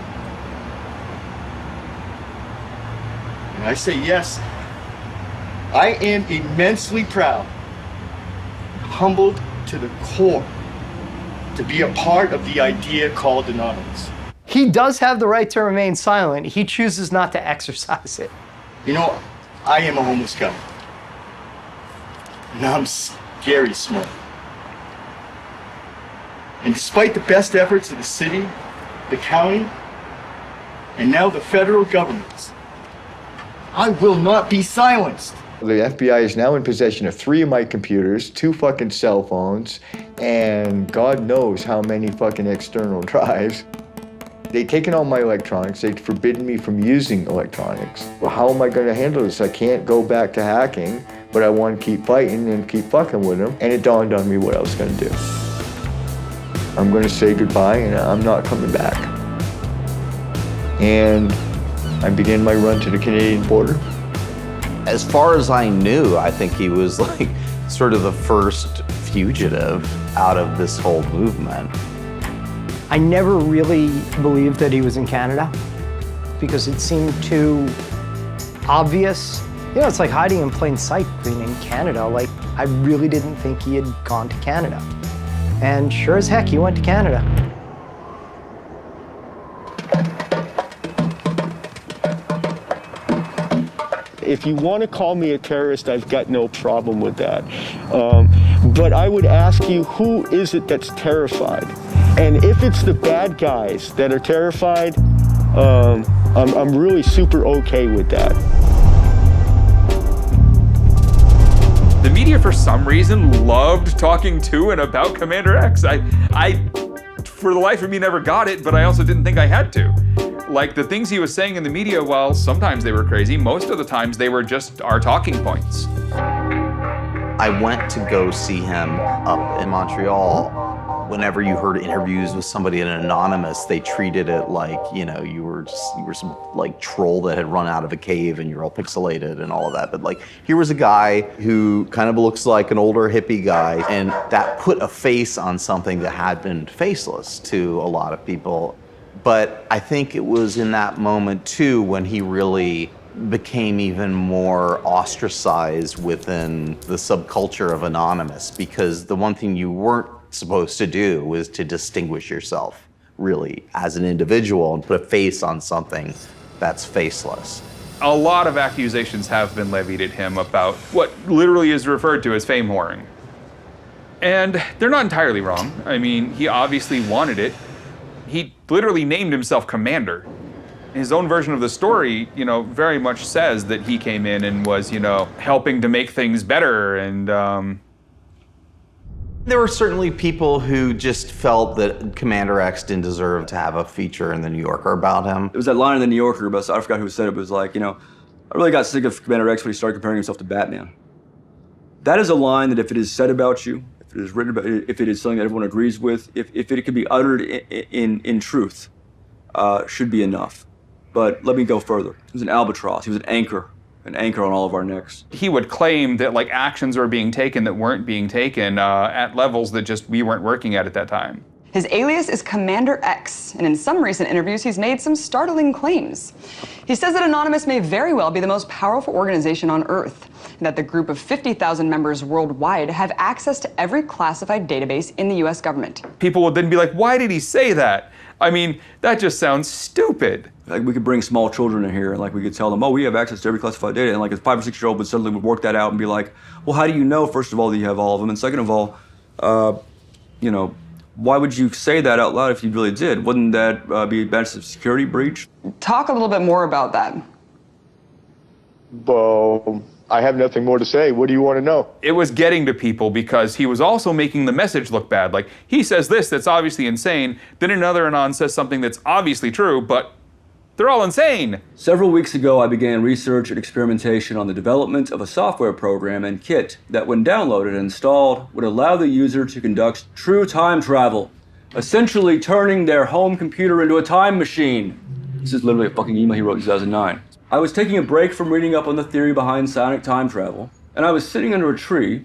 And I say yes, I am immensely proud, humbled to the core, to be a part of the idea called Anonymous. He does have the right to remain silent. He chooses not to exercise it. You know, I am a homeless guy. And I'm scary smart. And despite the best efforts of the city, the county, and now the federal governments, I will not be silenced. The FBI is now in possession of 3 of my computers, 2 fucking cell phones, and God knows how many fucking external drives. They've taken all my electronics. They've forbidden me from using electronics. Well, how am I going to handle this? I can't go back to hacking, but I want to keep fighting and keep fucking with them. And it dawned on me what I was going to do. I'm going to say goodbye, and I'm not coming back. And I began my run to the Canadian border. As far as I knew, I think he was like sort of the first fugitive out of this whole movement. I never really believed that he was in Canada because it seemed too obvious. You know, it's like hiding in plain sight being in Canada. Like, I really didn't think he had gone to Canada. And sure as heck, he went to Canada. If you want to call me a terrorist, I've got no problem with that. But I would ask you, who is it that's terrified? And if it's the bad guys that are terrified, I'm really super okay with that. The media, for some reason, loved talking to and about Commander X. I, for the life of me, never got it, but I also didn't think I had to. Like, the things he was saying in the media, while sometimes they were crazy, most of the times they were just our talking points. I went to go see him up in Montreal. Whenever you heard interviews with somebody in Anonymous, they treated it like, you know, you were some like troll that had run out of a cave and you're all pixelated and all of that. But like, here was a guy who kind of looks like an older hippie guy, and that put a face on something that had been faceless to a lot of people. But I think it was in that moment too when he really became even more ostracized within the subculture of Anonymous, because the one thing you weren't supposed to do was to distinguish yourself really as an individual and put a face on something that's faceless. A lot of accusations have been levied at him about what literally is referred to as fame whoring. And they're not entirely wrong. I mean, he obviously wanted it. He literally named himself Commander. His own version of the story, you know, very much says that he came in and was, you know, helping to make things better and, There were certainly people who just felt that Commander X didn't deserve to have a feature in the New Yorker about him. It was that line in the New Yorker, but I forgot who said it, but it was like, you know, I really got sick of Commander X when he started comparing himself to Batman. That is a line that if it is said about you, if it is written about, if it is something that everyone agrees with, if it could be uttered in truth, should be enough. But let me go further. He was an albatross, he was an anchor on all of our necks. he would claim that like actions were being taken that weren't being taken at levels that just we weren't working at that time. His alias is Commander X, and in some recent interviews, he's made some startling claims. He says that Anonymous may very well be the most powerful organization on Earth, and that the group of 50,000 members worldwide have access to every classified database in the US government. People would then be like, why did he say that? I mean, that just sounds stupid. Like, we could bring small children in here and like we could tell them, oh, we have access to every classified data, and like a 5 or 6 year old would suddenly work that out and be like, well, how do you know, first of all, that you have all of them, and second of all, you know, why would you say that out loud if you really did? Wouldn't that be a massive security breach? Talk a little bit more about that. Well, I have nothing more to say. What do you want to know? It was getting to people because he was also making the message look bad. Like, he says this that's obviously insane, then another Anon says something that's obviously true, but they're all insane. Several weeks ago, I began research and experimentation on the development of a software program and kit that, when downloaded and installed, would allow the user to conduct true time travel, essentially turning their home computer into a time machine. This is literally a fucking email he wrote in 2009. I was taking a break from reading up on the theory behind sonic time travel, and I was sitting under a tree.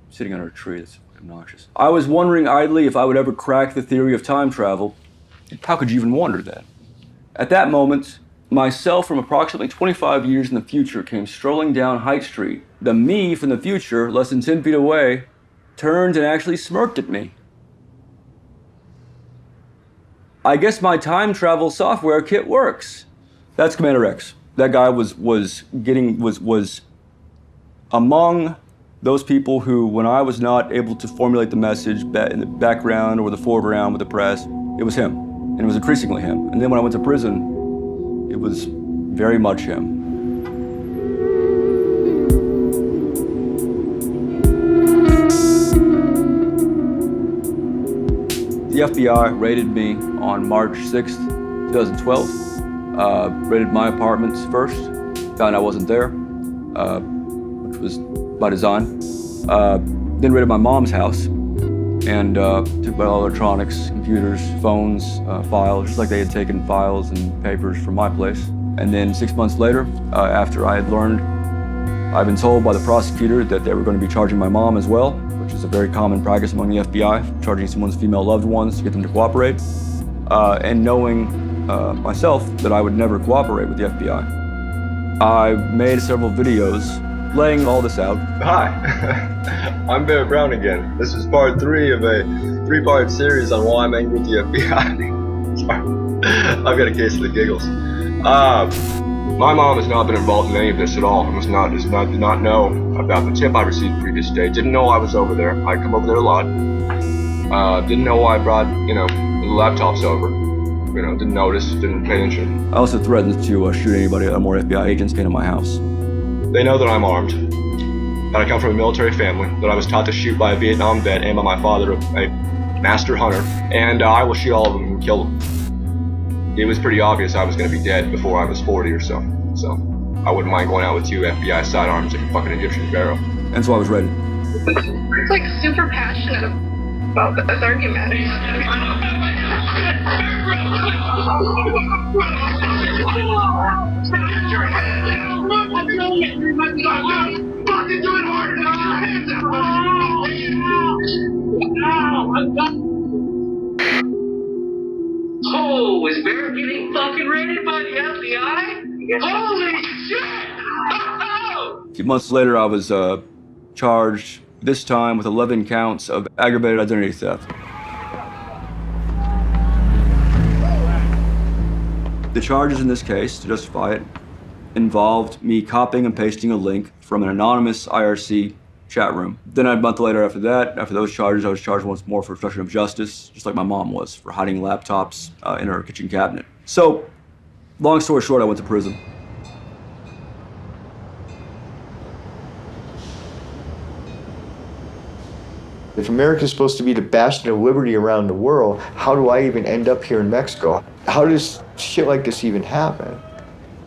Sitting under a tree, that's obnoxious. I was wondering idly if I would ever crack the theory of time travel. How could you even wonder that? At that moment, myself from approximately 25 years in the future came strolling down High Street. The me from the future, less than 10 feet away, turned and actually smirked at me. I guess my time travel software kit works. That's Commander X. That guy was among those people who, when I was not able to formulate the message in the background or the foreground with the press, it was him. And it was increasingly him. And then when I went to prison, it was very much him. The FBI raided me on March 6th, 2012. Raided my apartments first, found I wasn't there, which was by design. Then raided my mom's house and took my electronics, computers, phones, files, just like they had taken files and papers from my place. And then 6 months later, after I had learned, I'd been told by the prosecutor that they were going to be charging my mom as well, which is a very common practice among the FBI, charging someone's female loved ones to get them to cooperate, and knowing myself that I would never cooperate with the FBI. I made several videos laying all this out. Hi, I'm Bear Brown again. This is part 3 of a 3-part series on why I'm angry with the FBI. Sorry, I've got a case of the giggles. My mom has not been involved in any of this at all. Did not know about the tip I received the previous day. Didn't know I was over there. I come over there a lot. Didn't know why I brought, the laptops over. didn't notice, didn't pay attention. I also threatened to shoot anybody or more FBI agents came to my house. They know that I'm armed, that I come from a military family, that I was taught to shoot by a Vietnam vet and by my father, a master hunter, and I will shoot all of them and kill them. It was pretty obvious I was going to be dead before I was 40 or so. So I wouldn't mind going out with 2 FBI sidearms like a fucking Egyptian pharaoh. And so I was ready. It's like super passionate about this argument. Oh, is Bear getting fucking raided by the FBI? Holy shit! A few months later, I was charged, this time with 11 counts of aggravated identity theft. The charges in this case, to justify it, involved me copying and pasting a link from an anonymous IRC chat room. Then a month later after that, after those charges, I was charged once more for obstruction of justice, just like my mom was, for hiding laptops in her kitchen cabinet. So, long story short, I went to prison. If America is supposed to be the bastion of liberty around the world, how do I even end up here in Mexico? How does shit like this even happen?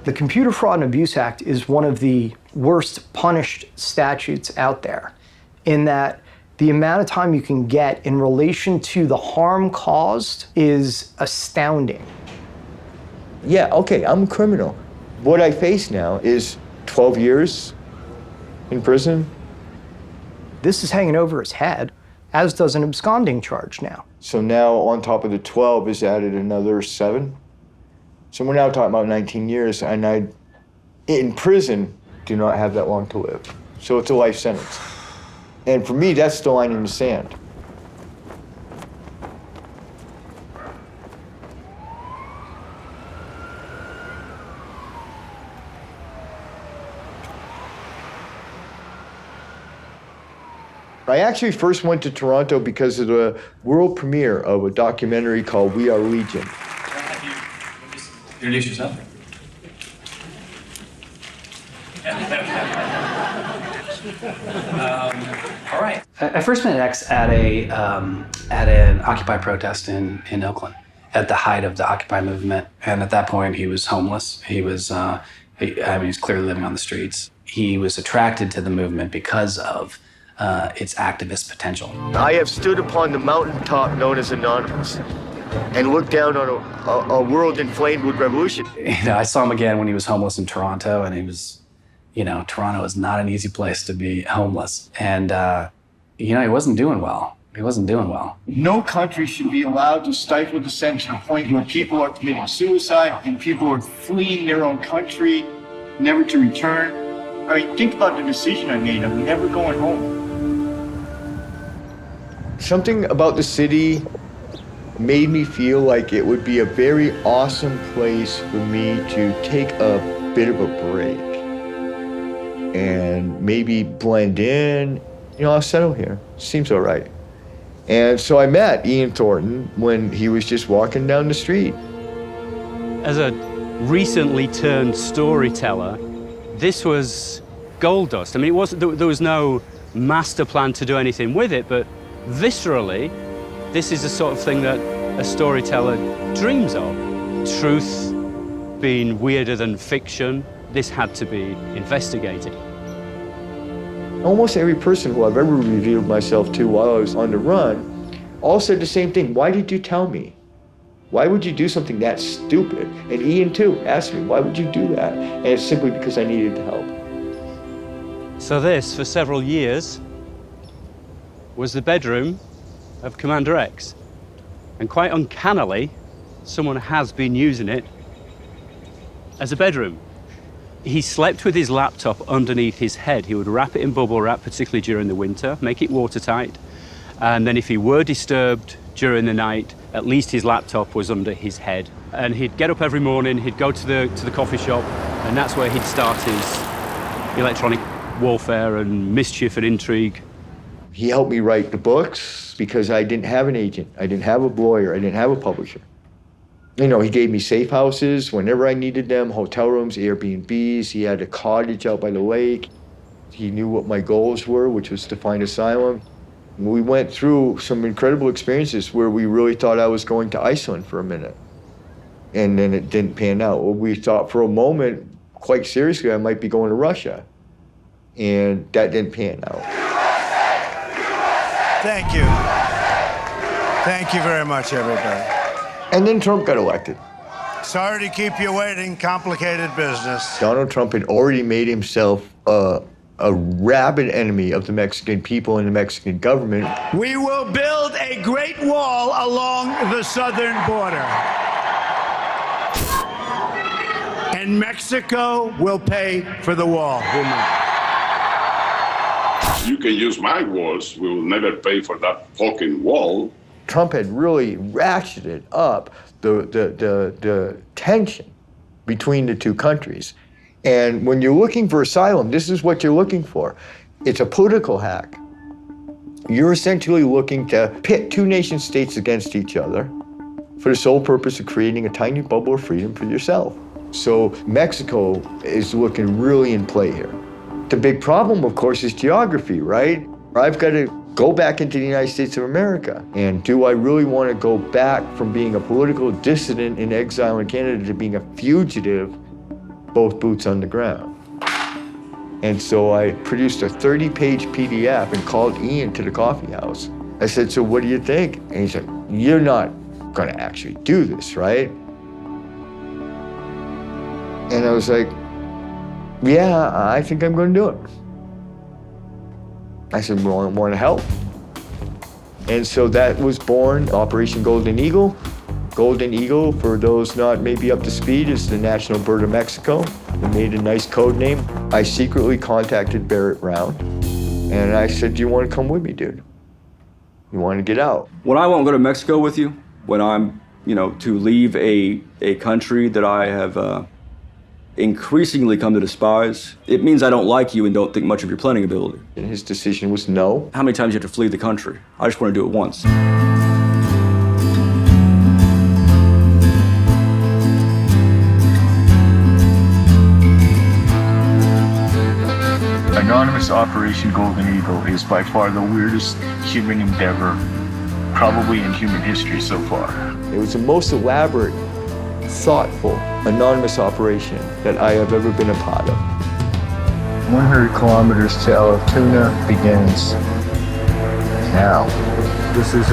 The Computer Fraud and Abuse Act is one of the worst punished statutes out there, in that the amount of time you can get in relation to the harm caused is astounding. Yeah, okay, I'm a criminal. What I face now is 12 years in prison. This is hanging over his head, as does an absconding charge now. So now on top of the 12 is added another 7. So we're now talking about 19 years, and I, in prison, do not have that long to live. So it's a life sentence. And for me, that's the line in the sand. I actually first went to Toronto because of the world premiere of a documentary called We Are Legion. Introduce yourself. All right. I first met X at an Occupy protest in Oakland at the height of the Occupy movement, and at that point he was homeless. He was he's clearly living on the streets. He was attracted to the movement because of its activist potential. I have stood upon the mountaintop known as Anonymous and looked down on a world inflamed with revolution. I saw him again when he was homeless in Toronto, and he was, Toronto is not an easy place to be homeless. And, he wasn't doing well. He wasn't doing well. No country should be allowed to stifle dissent to the point where people are committing suicide and people are fleeing their own country, never to return. I mean, think about the decision I made. I'm never going home. Something about the city made me feel like it would be a very awesome place for me to take a bit of a break and maybe blend in. I'll settle here. Seems all right. And so I met Ian Thornton when he was just walking down the street. As a recently turned storyteller, this was gold dust. I mean, there was no master plan to do anything with it, but viscerally, this is the sort of thing that a storyteller dreams of. Truth being weirder than fiction, this had to be investigated. Almost every person who I've ever revealed myself to while I was on the run all said the same thing. Why did you tell me? Why would you do something that stupid? And Ian, too, asked me, why would you do that? And it's simply because I needed the help. So this, for several years, was the bedroom of Commander X. And quite uncannily, someone has been using it as a bedroom. He slept with his laptop underneath his head. He would wrap it in bubble wrap, particularly during the winter, make it watertight. And then if he were disturbed during the night, at least his laptop was under his head. And he'd get up every morning, he'd go to the coffee shop, and that's where he'd start his electronic warfare and mischief and intrigue. He helped me write the books because I didn't have an agent. I didn't have a lawyer. I didn't have a publisher. You know, he gave me safe houses whenever I needed them, hotel rooms, Airbnbs. He had a cottage out by the lake. He knew what my goals were, which was to find asylum. We went through some incredible experiences where we really thought I was going to Iceland for a minute. And then it didn't pan out. We thought for a moment, quite seriously, I might be going to Russia. And that didn't pan out. Thank you. Thank you very much, everybody. And then Trump got elected. Sorry to keep you waiting, complicated business. Donald Trump had already made himself a rabid enemy of the Mexican people and the Mexican government. We will build a great wall along the southern border. And Mexico will pay for the wall. You can use my walls. We will never pay for that fucking wall. Trump had really ratcheted up the tension between the two countries. And when you're looking for asylum, this is what you're looking for. It's a political hack. You're essentially looking to pit two nation states against each other for the sole purpose of creating a tiny bubble of freedom for yourself. So Mexico is looking really in play here. The big problem, of course, is geography, right? I've got to go back into the United States of America. And do I really want to go back from being a political dissident in exile in Canada to being a fugitive, both boots on the ground? And so I produced a 30-page PDF and called Ian to the coffee house. I said, so what do you think? And he said, you're not going to actually do this, right? And I was like, yeah, I think I'm going to do it. I said, well, I want to help. And so that was born Operation Golden Eagle. Golden Eagle, for those not maybe up to speed, is the national bird of Mexico. They made a nice code name. I secretly contacted Barrett Brown, and I said, do you want to come with me, dude? You want to get out? When I won't go to Mexico with you, when I'm, to leave a country that I have increasingly come to despise, it means I don't like you and don't think much of your planning ability. And his decision was no. How many times do you have to flee the country? I just want to do it once. Anonymous Operation Golden Eagle is by far the weirdest human endeavor, probably in human history so far. It was the most elaborate, thoughtful, anonymous operation that I have ever been a part of. 100 kilometers to Altoona begins now. This is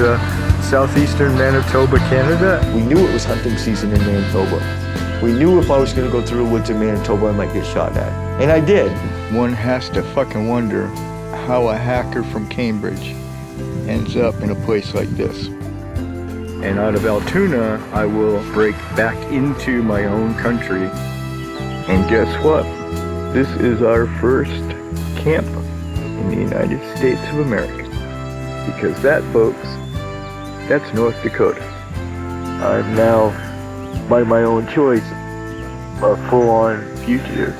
southeastern Manitoba, Canada. We knew it was hunting season in Manitoba. We knew if I was going to go through the woods in Manitoba, I might get shot at. And I did. One has to fucking wonder how a hacker from Cambridge ends up in a place like this. And out of Altoona, I will break back into my own country. And guess what? This is our first camp in the United States of America. Because that, folks, that's North Dakota. I'm now, by my own choice, a full-on fugitive.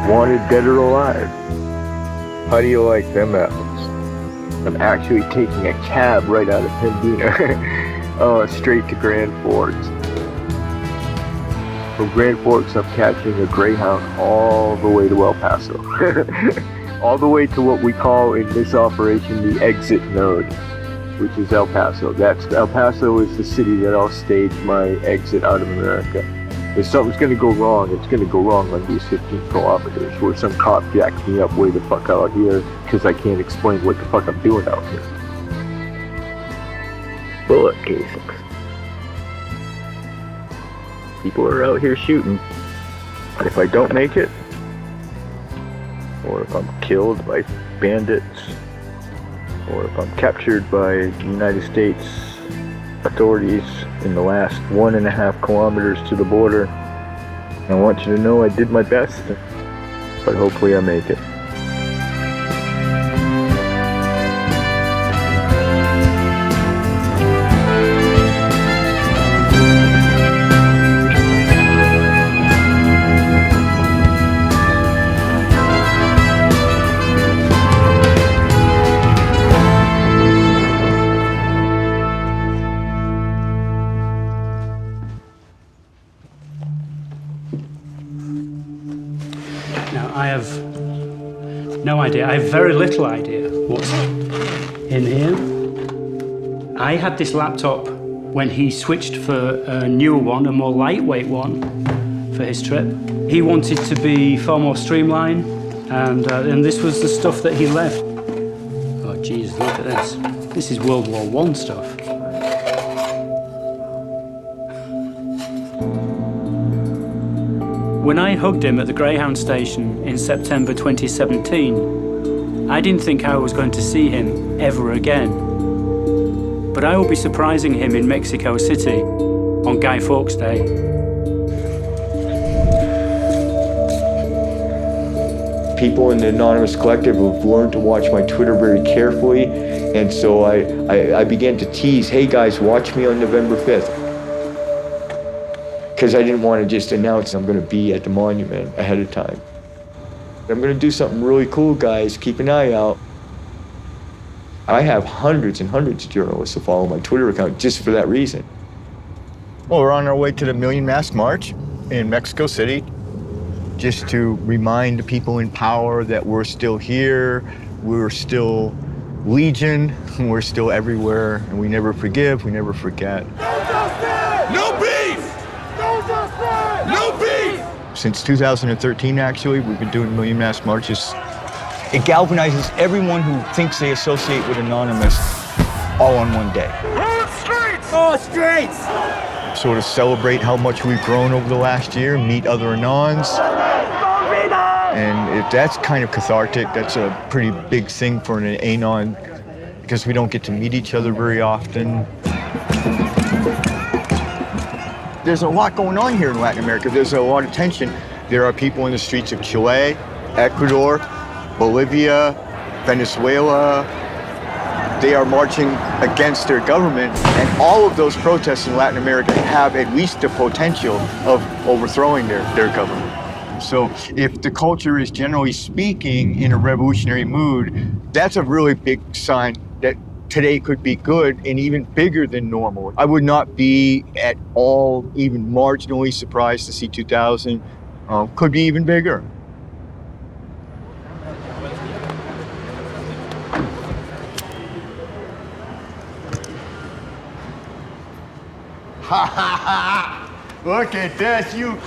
Wanted dead or alive. How do you like them apples? I'm actually taking a cab right out of Pembina, straight to Grand Forks. From Grand Forks, I'm catching a Greyhound all the way to El Paso. All the way to what we call in this operation the exit node, which is El Paso. El Paso is the city that I'll stage my exit out of America. If something's going to go wrong, it's going to go wrong on these 15 kilometers, where some cop jacked me up way the fuck out here because I can't explain what the fuck I'm doing out here. Bullet casings. People are out here shooting. But if I don't make it, or if I'm killed by bandits, or if I'm captured by the United States authorities in the last 1.5 kilometers to the border, I want you to know I did my best, but hopefully I make it. I have no idea. I have very little idea what's in here. I had this laptop when he switched for a newer one, a more lightweight one for his trip. He wanted to be far more streamlined, and this was the stuff that he left. Oh, geez, look at this. This is World War I stuff. When I hugged him at the Greyhound station in September 2017, I didn't think I was going to see him ever again. But I will be surprising him in Mexico City on Guy Fawkes Day. People in the Anonymous Collective have learned to watch my Twitter very carefully, and so I began to tease, hey guys, watch me on November 5th. Because I didn't want to just announce I'm going to be at the monument ahead of time. I'm going to do something really cool, guys, keep an eye out. I have hundreds and hundreds of journalists who follow my Twitter account just for that reason. Well, we're on our way to the Million Mask March in Mexico City, just to remind the people in power that we're still here, we're still Legion, we're still everywhere, and we never forgive, we never forget. No beef! No beef! Since 2013, actually, we've been doing Million Mask Marches. It galvanizes everyone who thinks they associate with Anonymous all on one day. Oh, streets! Sort of celebrate how much we've grown over the last year, meet other Anons. And if that's kind of cathartic, that's a pretty big thing for an Anon, because we don't get to meet each other very often. There's a lot going on here in Latin America. There's a lot of tension. There are people in the streets of Chile, Ecuador, Bolivia, Venezuela. They are marching against their government, and all of those protests in Latin America have at least the potential of overthrowing their government. So if the culture is generally speaking in a revolutionary mood, that's a really big sign that today could be good and even bigger than normal. I would not be at all even marginally surprised to see 2000 could be even bigger. Ha ha ha! Look at this, you.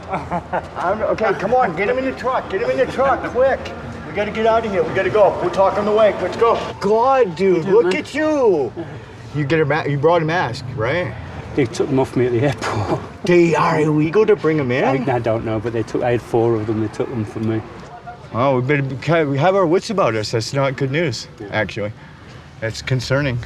Okay, come on, get him in the truck. Get him in the truck, quick. We gotta get out of here. We gotta go. We'll talk on the way. Let's go. God, dude, look at you. You brought a mask, right? They took them off me at the airport. They are illegal to bring them in? I don't know, but I had 4 of them. They took them from me. Oh, we have our wits about us. That's not good news, actually. That's concerning.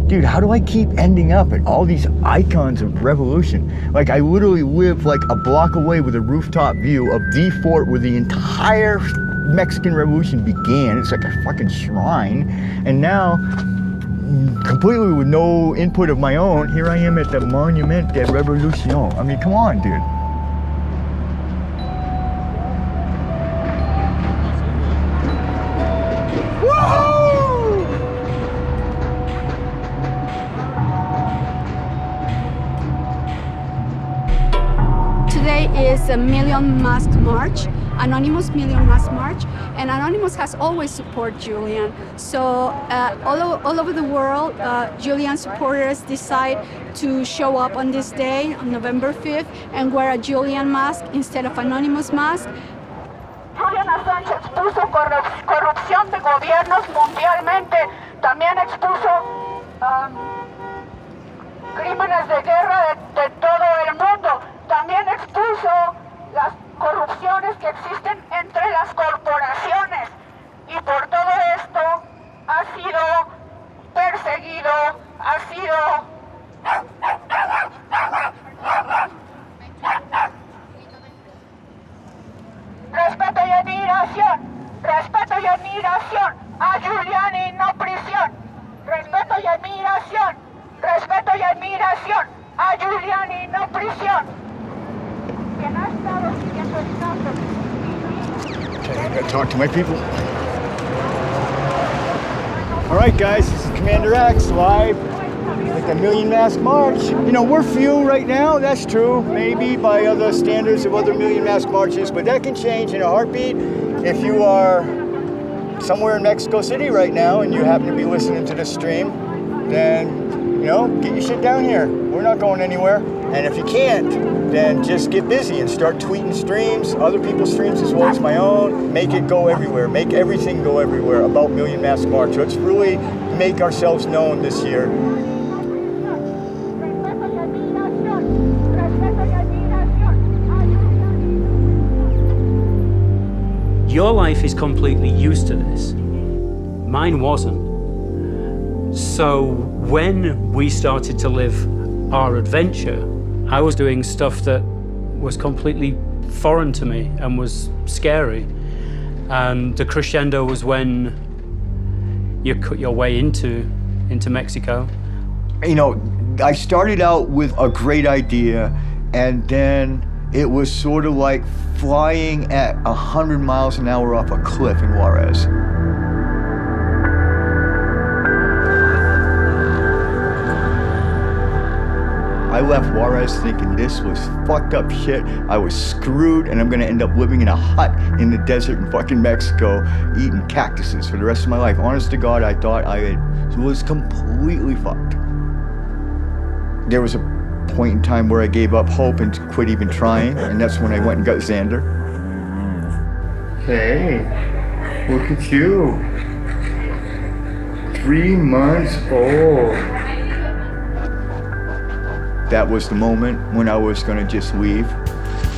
Dude, how do I keep ending up at all these icons of revolution? Like, I literally live like a block away with a rooftop view of the fort where the entire Mexican Revolution began. It's like a fucking shrine. And now, completely with no input of my own, here I am at the Monument de Revolution. I mean, come on, dude. Is a Million Mask March, Anonymous Million Mask March, and Anonymous has always supported Julian. So all over the world, Julian supporters decide to show up on this day, on November 5th, and wear a Julian mask instead of Anonymous mask. Julian Assange expuso corrupción de gobiernos mundialmente, también expuso crímenes de guerra de todo el mundo. También expuso las corrupciones que existen entre las corporaciones y por todo esto ha sido perseguido, ha sido respeto y admiración a Julian y no prisión. Respeto y admiración a Julian y no prisión. Okay, I gotta talk to my people. All right, guys, this is Commander X live Like the Million Mask March. You know, we're few right now, that's true, maybe by other standards of other Million Mask Marches, but that can change in a heartbeat. If you are somewhere in Mexico City right now and you happen to be listening to this stream, then, you know, get your shit down here. We're not going anywhere. And if you can't, then just get busy and start tweeting streams, other people's streams as well as my own. Make it go everywhere. Make everything go everywhere about Million Mask March. Let's really make ourselves known this year. Your life is completely used to this. Mine wasn't. So when we started to live our adventure, I was doing stuff that was completely foreign to me and was scary. And the crescendo was when you cut your way into Mexico. You know, I started out with a great idea, and then it was sort of like flying at 100 miles an hour off a cliff in Juarez. I left Juarez thinking this was fucked up shit. I was screwed, and I'm gonna end up living in a hut in the desert in fucking Mexico, eating cactuses for the rest of my life. Honest to God, I thought I was completely fucked. There was a point in time where I gave up hope and quit even trying, and that's when I went and got Xander. Hey, look at you. 3 months old. That was the moment when I was gonna just leave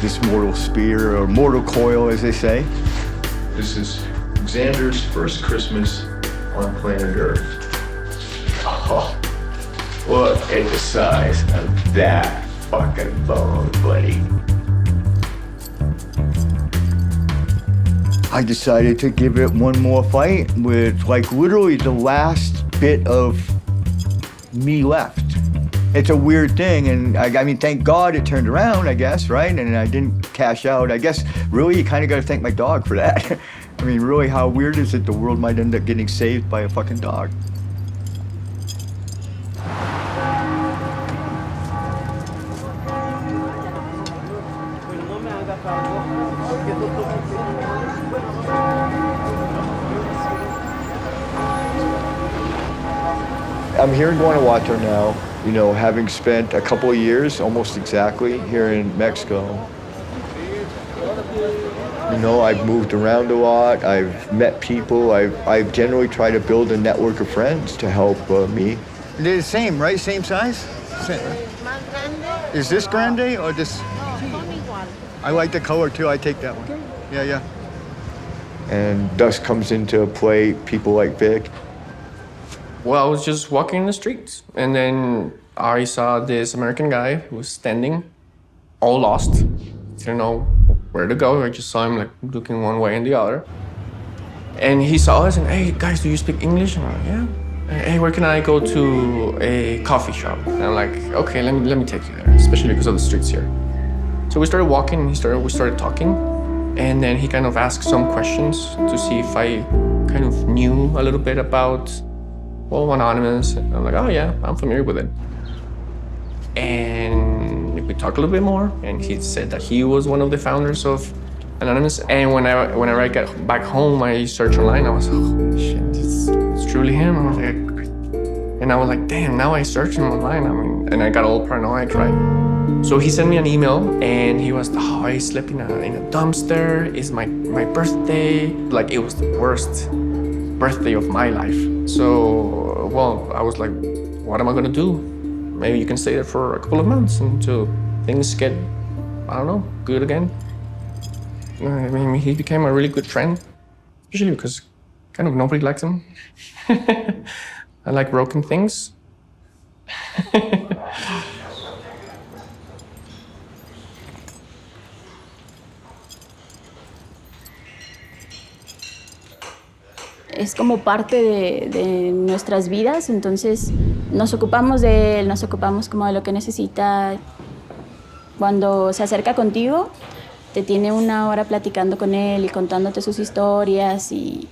this mortal sphere, or mortal coil, as they say. This is Xander's first Christmas on planet Earth. Oh, look at the size of that fucking bone, buddy. I decided to give it one more fight with, like, literally the last bit of me left. It's a weird thing, and I mean, thank God it turned around, I guess, right? And I didn't cash out. I guess, really, you kind of got to thank my dog for that. I mean, really, how weird is it the world might end up getting saved by a fucking dog? I'm here in Guanajuato now, you know, having spent a couple of years, almost exactly, here in Mexico. You know, I've moved around a lot, I've met people, I've generally tried to build a network of friends to help me. They're the same, right? Same size? Same. Is this grande or this? I like the color too, I take that one. Yeah, yeah. And thus comes into play people like Vic. Well, I was just walking in the streets, and then I saw this American guy who was standing, all lost. Didn't know where to go. I just saw him like looking one way and the other. And he saw us and, hey guys, do you speak English? And I'm like, yeah. Hey, where can I go to a coffee shop? And I'm like, okay, let me take you there, especially because of the streets here. So we started walking, and we started talking, and then he kind of asked some questions to see if I kind of knew a little bit about, well, Anonymous. And I'm like, oh yeah, I'm familiar with it. And we talked a little bit more, and he said that he was one of the founders of Anonymous. And whenever I got back home, I searched online. I was, oh shit, it's truly him. And I was like, damn, now I search him online. I mean, and I got all paranoid, right? So he sent me an email, and he was, oh, I slept in a dumpster. It's my birthday. Like, it was the worst birthday of my life. So, well, I was like, what am I gonna do? Maybe you can stay there for a couple of months until things get, I don't know, good again. I mean, he became a really good friend, especially because kind of nobody likes him. I like broken things. Es como parte de nuestras vidas, entonces nos ocupamos de él, nos ocupamos como de lo que necesita. Cuando se acerca contigo, te tiene una hora platicando con él y contándote sus historias y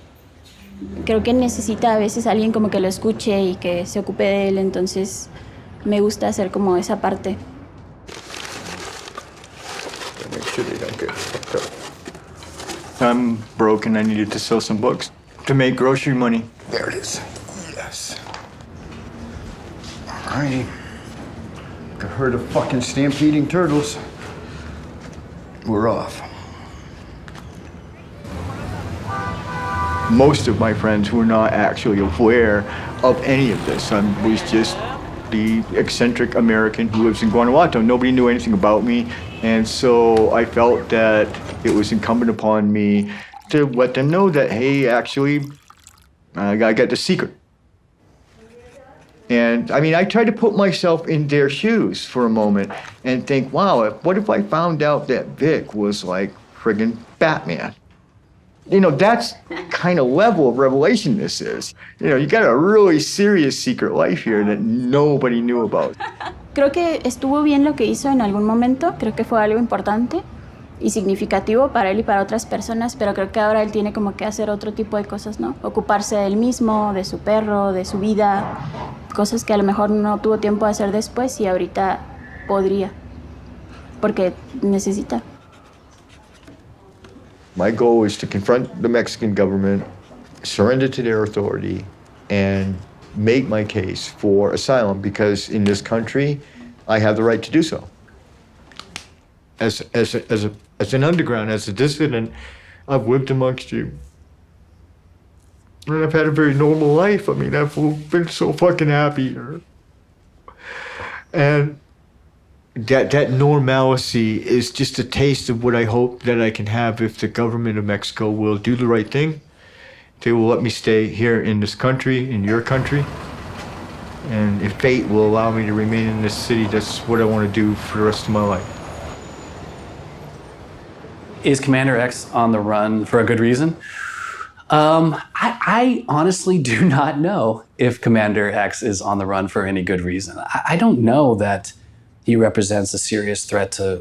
creo que necesita a veces alguien como que lo escuche y que se ocupe de él, entonces me gusta hacer como esa parte. Make sure they don't get fucked up. I'm broke and I needed to sell some books to make grocery money. There it is. Yes. Alrighty. A herd of fucking stampeding turtles. We're off. Most of my friends were not actually aware of any of this. I was just the eccentric American who lives in Guanajuato. Nobody knew anything about me, and so I felt that it was incumbent upon me to let them know that, hey, actually, I got the secret. And I mean, I tried to put myself in their shoes for a moment and think, wow, what if I found out that Vic was like friggin' Batman? You know, that's the kind of level of revelation this is. You know, you got a really serious secret life here that nobody knew about. Creo que estuvo bien lo que hizo en algún momento, creo que fue algo importante y significativo para él y para otras personas, pero creo que ahora él tiene como que hacer otro tipo de cosas, ¿no? Ocuparse de él mismo, de su perro, de su vida, cosas que a lo mejor no tuvo tiempo de hacer después y ahorita podría, porque necesita. My goal is to confront the Mexican government, surrender to their authority, and make my case for asylum, because in this country, I have the right to do so. As an underground, as a dissident, I've lived amongst you. And I've had a very normal life. I mean, I've been so fucking happy here. And that normalcy is just a taste of what I hope that I can have if the government of Mexico will do the right thing. They will let me stay here in this country, in your country. And if fate will allow me to remain in this city, that's what I want to do for the rest of my life. Is Commander X on the run for a good reason? I honestly do not know if Commander X is on the run for any good reason. I don't know that he represents a serious threat to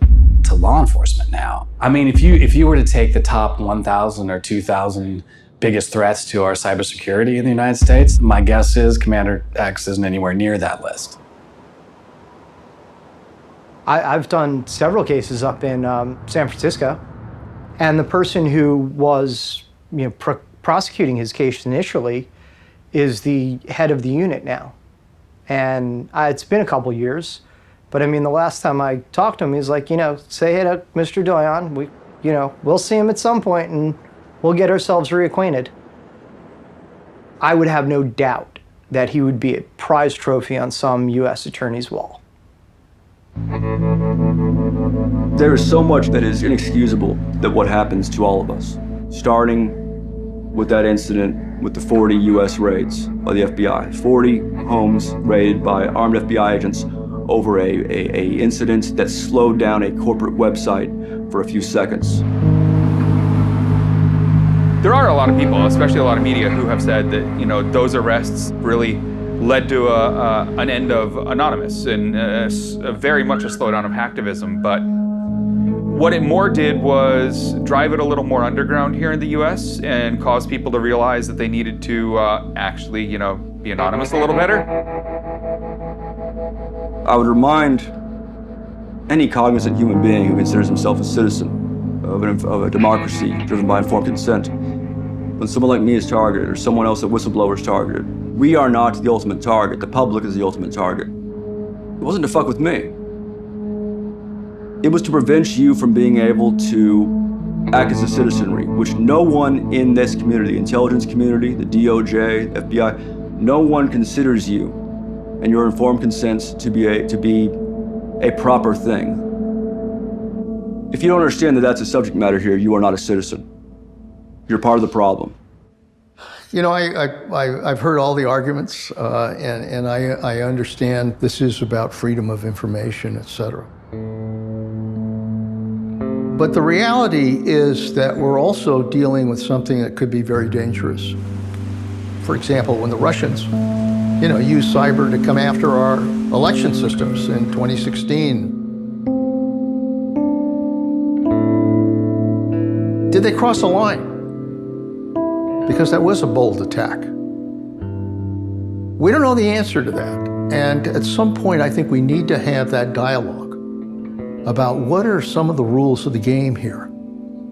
law enforcement now. I mean, if you were to take the top 1,000 or 2,000 biggest threats to our cybersecurity in the United States, my guess is Commander X isn't anywhere near that list. I've done several cases up in San Francisco, and the person who was, prosecuting his case initially is the head of the unit now. And it's been a couple years, but I mean, the last time I talked to him, he's like, say hey to Mr. Doyon, we'll see him at some point and we'll get ourselves reacquainted. I would have no doubt that he would be a prize trophy on some U.S. attorney's wall. There is so much that is inexcusable that what happens to all of us, starting with that incident with the 40 U.S. raids by the FBI. 40 homes raided by armed FBI agents over a incident that slowed down a corporate website for a few seconds. There are a lot of people, especially a lot of media, who have said that those arrests really led to an end of Anonymous and very much a slowdown of hacktivism. But what it more did was drive it a little more underground here in the US and cause people to realize that they needed to actually, be anonymous a little better. I would remind any cognizant human being who considers himself a citizen of a democracy driven by informed consent, when someone like me is targeted or someone else, a whistleblower, is targeted, we are not the ultimate target. The public is the ultimate target. It wasn't to fuck with me. It was to prevent you from being able to act as a citizenry, which no one in this community, the intelligence community, the DOJ, FBI, no one considers you and your informed consent to be a proper thing. If you don't understand that that's a subject matter here, you are not a citizen. You're part of the problem. I've heard all the arguments, and I understand this is about freedom of information, et cetera. But the reality is that we're also dealing with something that could be very dangerous. For example, when the Russians, used cyber to come after our election systems in 2016, did they cross a line? because that was a bold attack. We don't know the answer to that. And at some point, I think we need to have that dialogue about what are some of the rules of the game here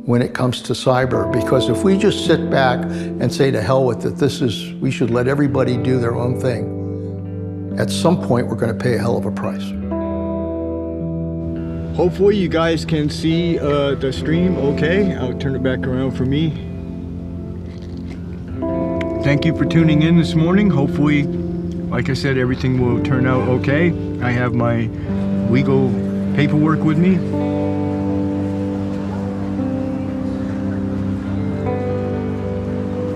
when it comes to cyber. Because if we just sit back and say to hell with it, we should let everybody do their own thing, at some point we're going to pay a hell of a price. Hopefully you guys can see the stream okay. I'll turn it back around for me. Thank you for tuning in this morning. Hopefully, like I said, everything will turn out okay. I have my legal paperwork with me.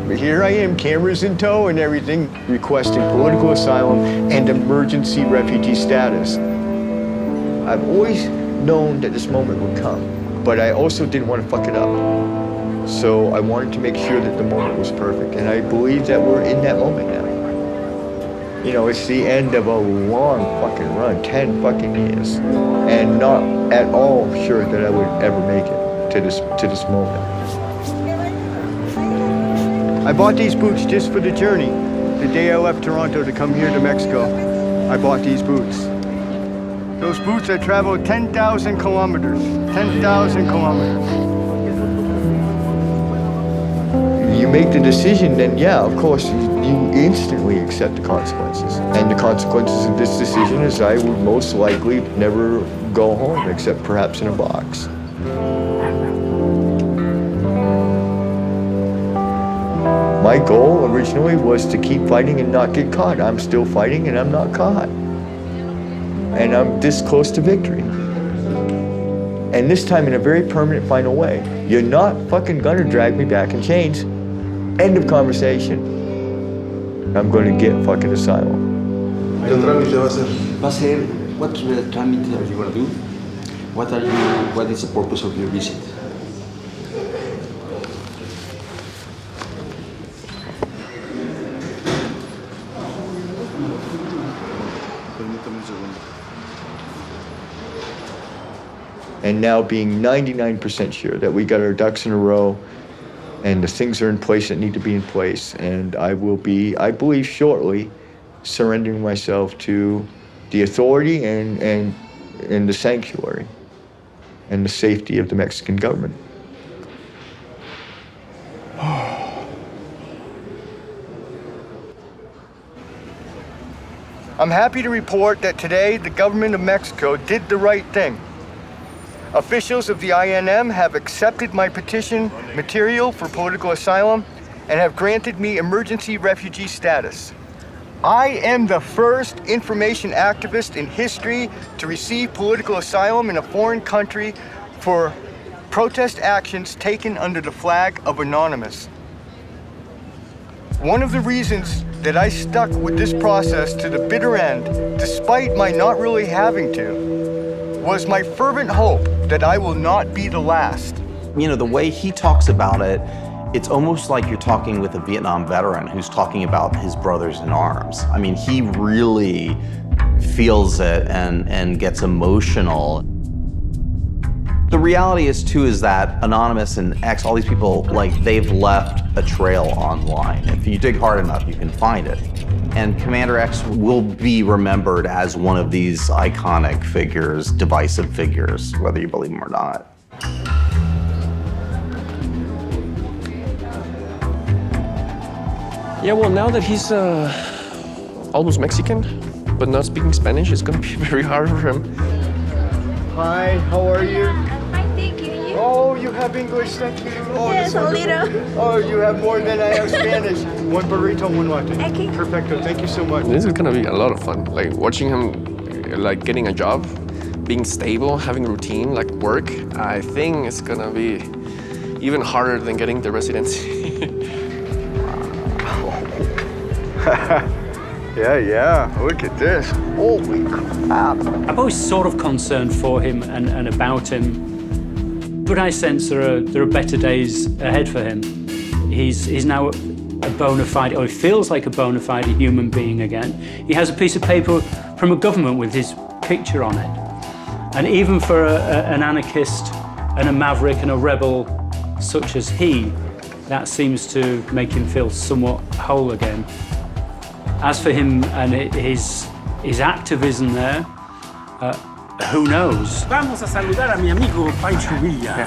But here I am, cameras in tow and everything, requesting political asylum and emergency refugee status. I've always known that this moment would come, but I also didn't want to fuck it up. So I wanted to make sure that the moment was perfect, and I believe that we're in that moment now. You know, it's the end of a long fucking run, 10 fucking years, and not at all sure that I would ever make it to this moment. I bought these boots just for the journey. The day I left Toronto to come here to Mexico, I bought these boots. Those boots I traveled 10,000 kilometers, 10,000 kilometers. You make the decision, then yeah, of course, you instantly accept the consequences. And the consequences of this decision is I would most likely never go home, except perhaps in a box. My goal originally was to keep fighting and not get caught. I'm still fighting and I'm not caught. And I'm this close to victory. And this time in a very permanent, final way. You're not fucking gonna drag me back in chains. End of conversation. I'm gonna get fucking asylum. ¿Qué trámite va a ser? Va a ser, what trámite are you gonna do? What is the purpose of your visit? And now being 99% sure that we got our ducks in a row and the things are in place that need to be in place. And I will be, I believe shortly, surrendering myself to the authority and the sanctuary and the safety of the Mexican government. I'm happy to report that today the government of Mexico did the right thing. Officials of the INM have accepted my petition material for political asylum and have granted me emergency refugee status. I am the first information activist in history to receive political asylum in a foreign country for protest actions taken under the flag of Anonymous. One of the reasons that I stuck with this process to the bitter end, despite my not really having to, was my fervent hope that I will not be the last. You know, the way he talks about it, it's almost like you're talking with a Vietnam veteran who's talking about his brothers in arms. I mean, he really feels it and gets emotional. The reality is, too, is that Anonymous and X, all these people, like, they've left a trail online. If you dig hard enough, you can find it. And Commander X will be remembered as one of these iconic figures, divisive figures, whether you believe him or not. Yeah, well, now that he's almost Mexican, but not speaking Spanish, it's gonna be very hard for him. Hi, how are you? I'm fine, thank you. Oh, you have English, thank you. Oh, yes, a little. Oh, you have more than I have Spanish. One burrito, one latte. Okay. Perfecto, thank you so much. This is gonna be a lot of fun. Like watching him, like getting a job, being stable, having routine, like work. I think it's gonna be even harder than getting the residency. Yeah, look at this. Holy crap. I'm always sort of concerned for him and about him, but I sense there are better days ahead for him. He's now a bona fide, or he feels like a bona fide human being again. He has a piece of paper from a government with his picture on it. And even for an anarchist and a maverick and a rebel such as he, That seems to make him feel somewhat whole again. As for him and his activism there, who knows? Vamos a saludar a mi amigo Pancho Villa.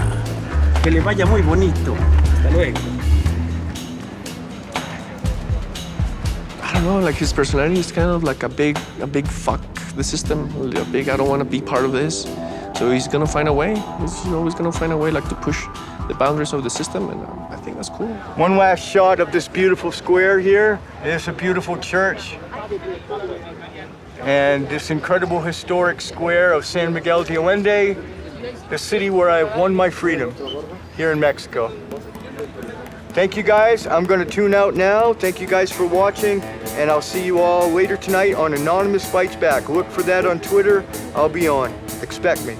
Que le vaya muy bonito. Hasta luego. I don't know, like his personality is kind of like a big fuck the system, a big I don't want to be part of this. So he's gonna find a way. He's always gonna find a way like to push the boundaries of the system, and I think that's cool. One last shot of this beautiful square here. It's a beautiful church. And this incredible historic square of San Miguel de Allende, the city where I won my freedom here in Mexico. Thank you guys. I'm gonna tune out now. Thank you guys for watching, and I'll see you all later tonight on Anonymous Fights Back. Look for that on Twitter. I'll be on. Expect me.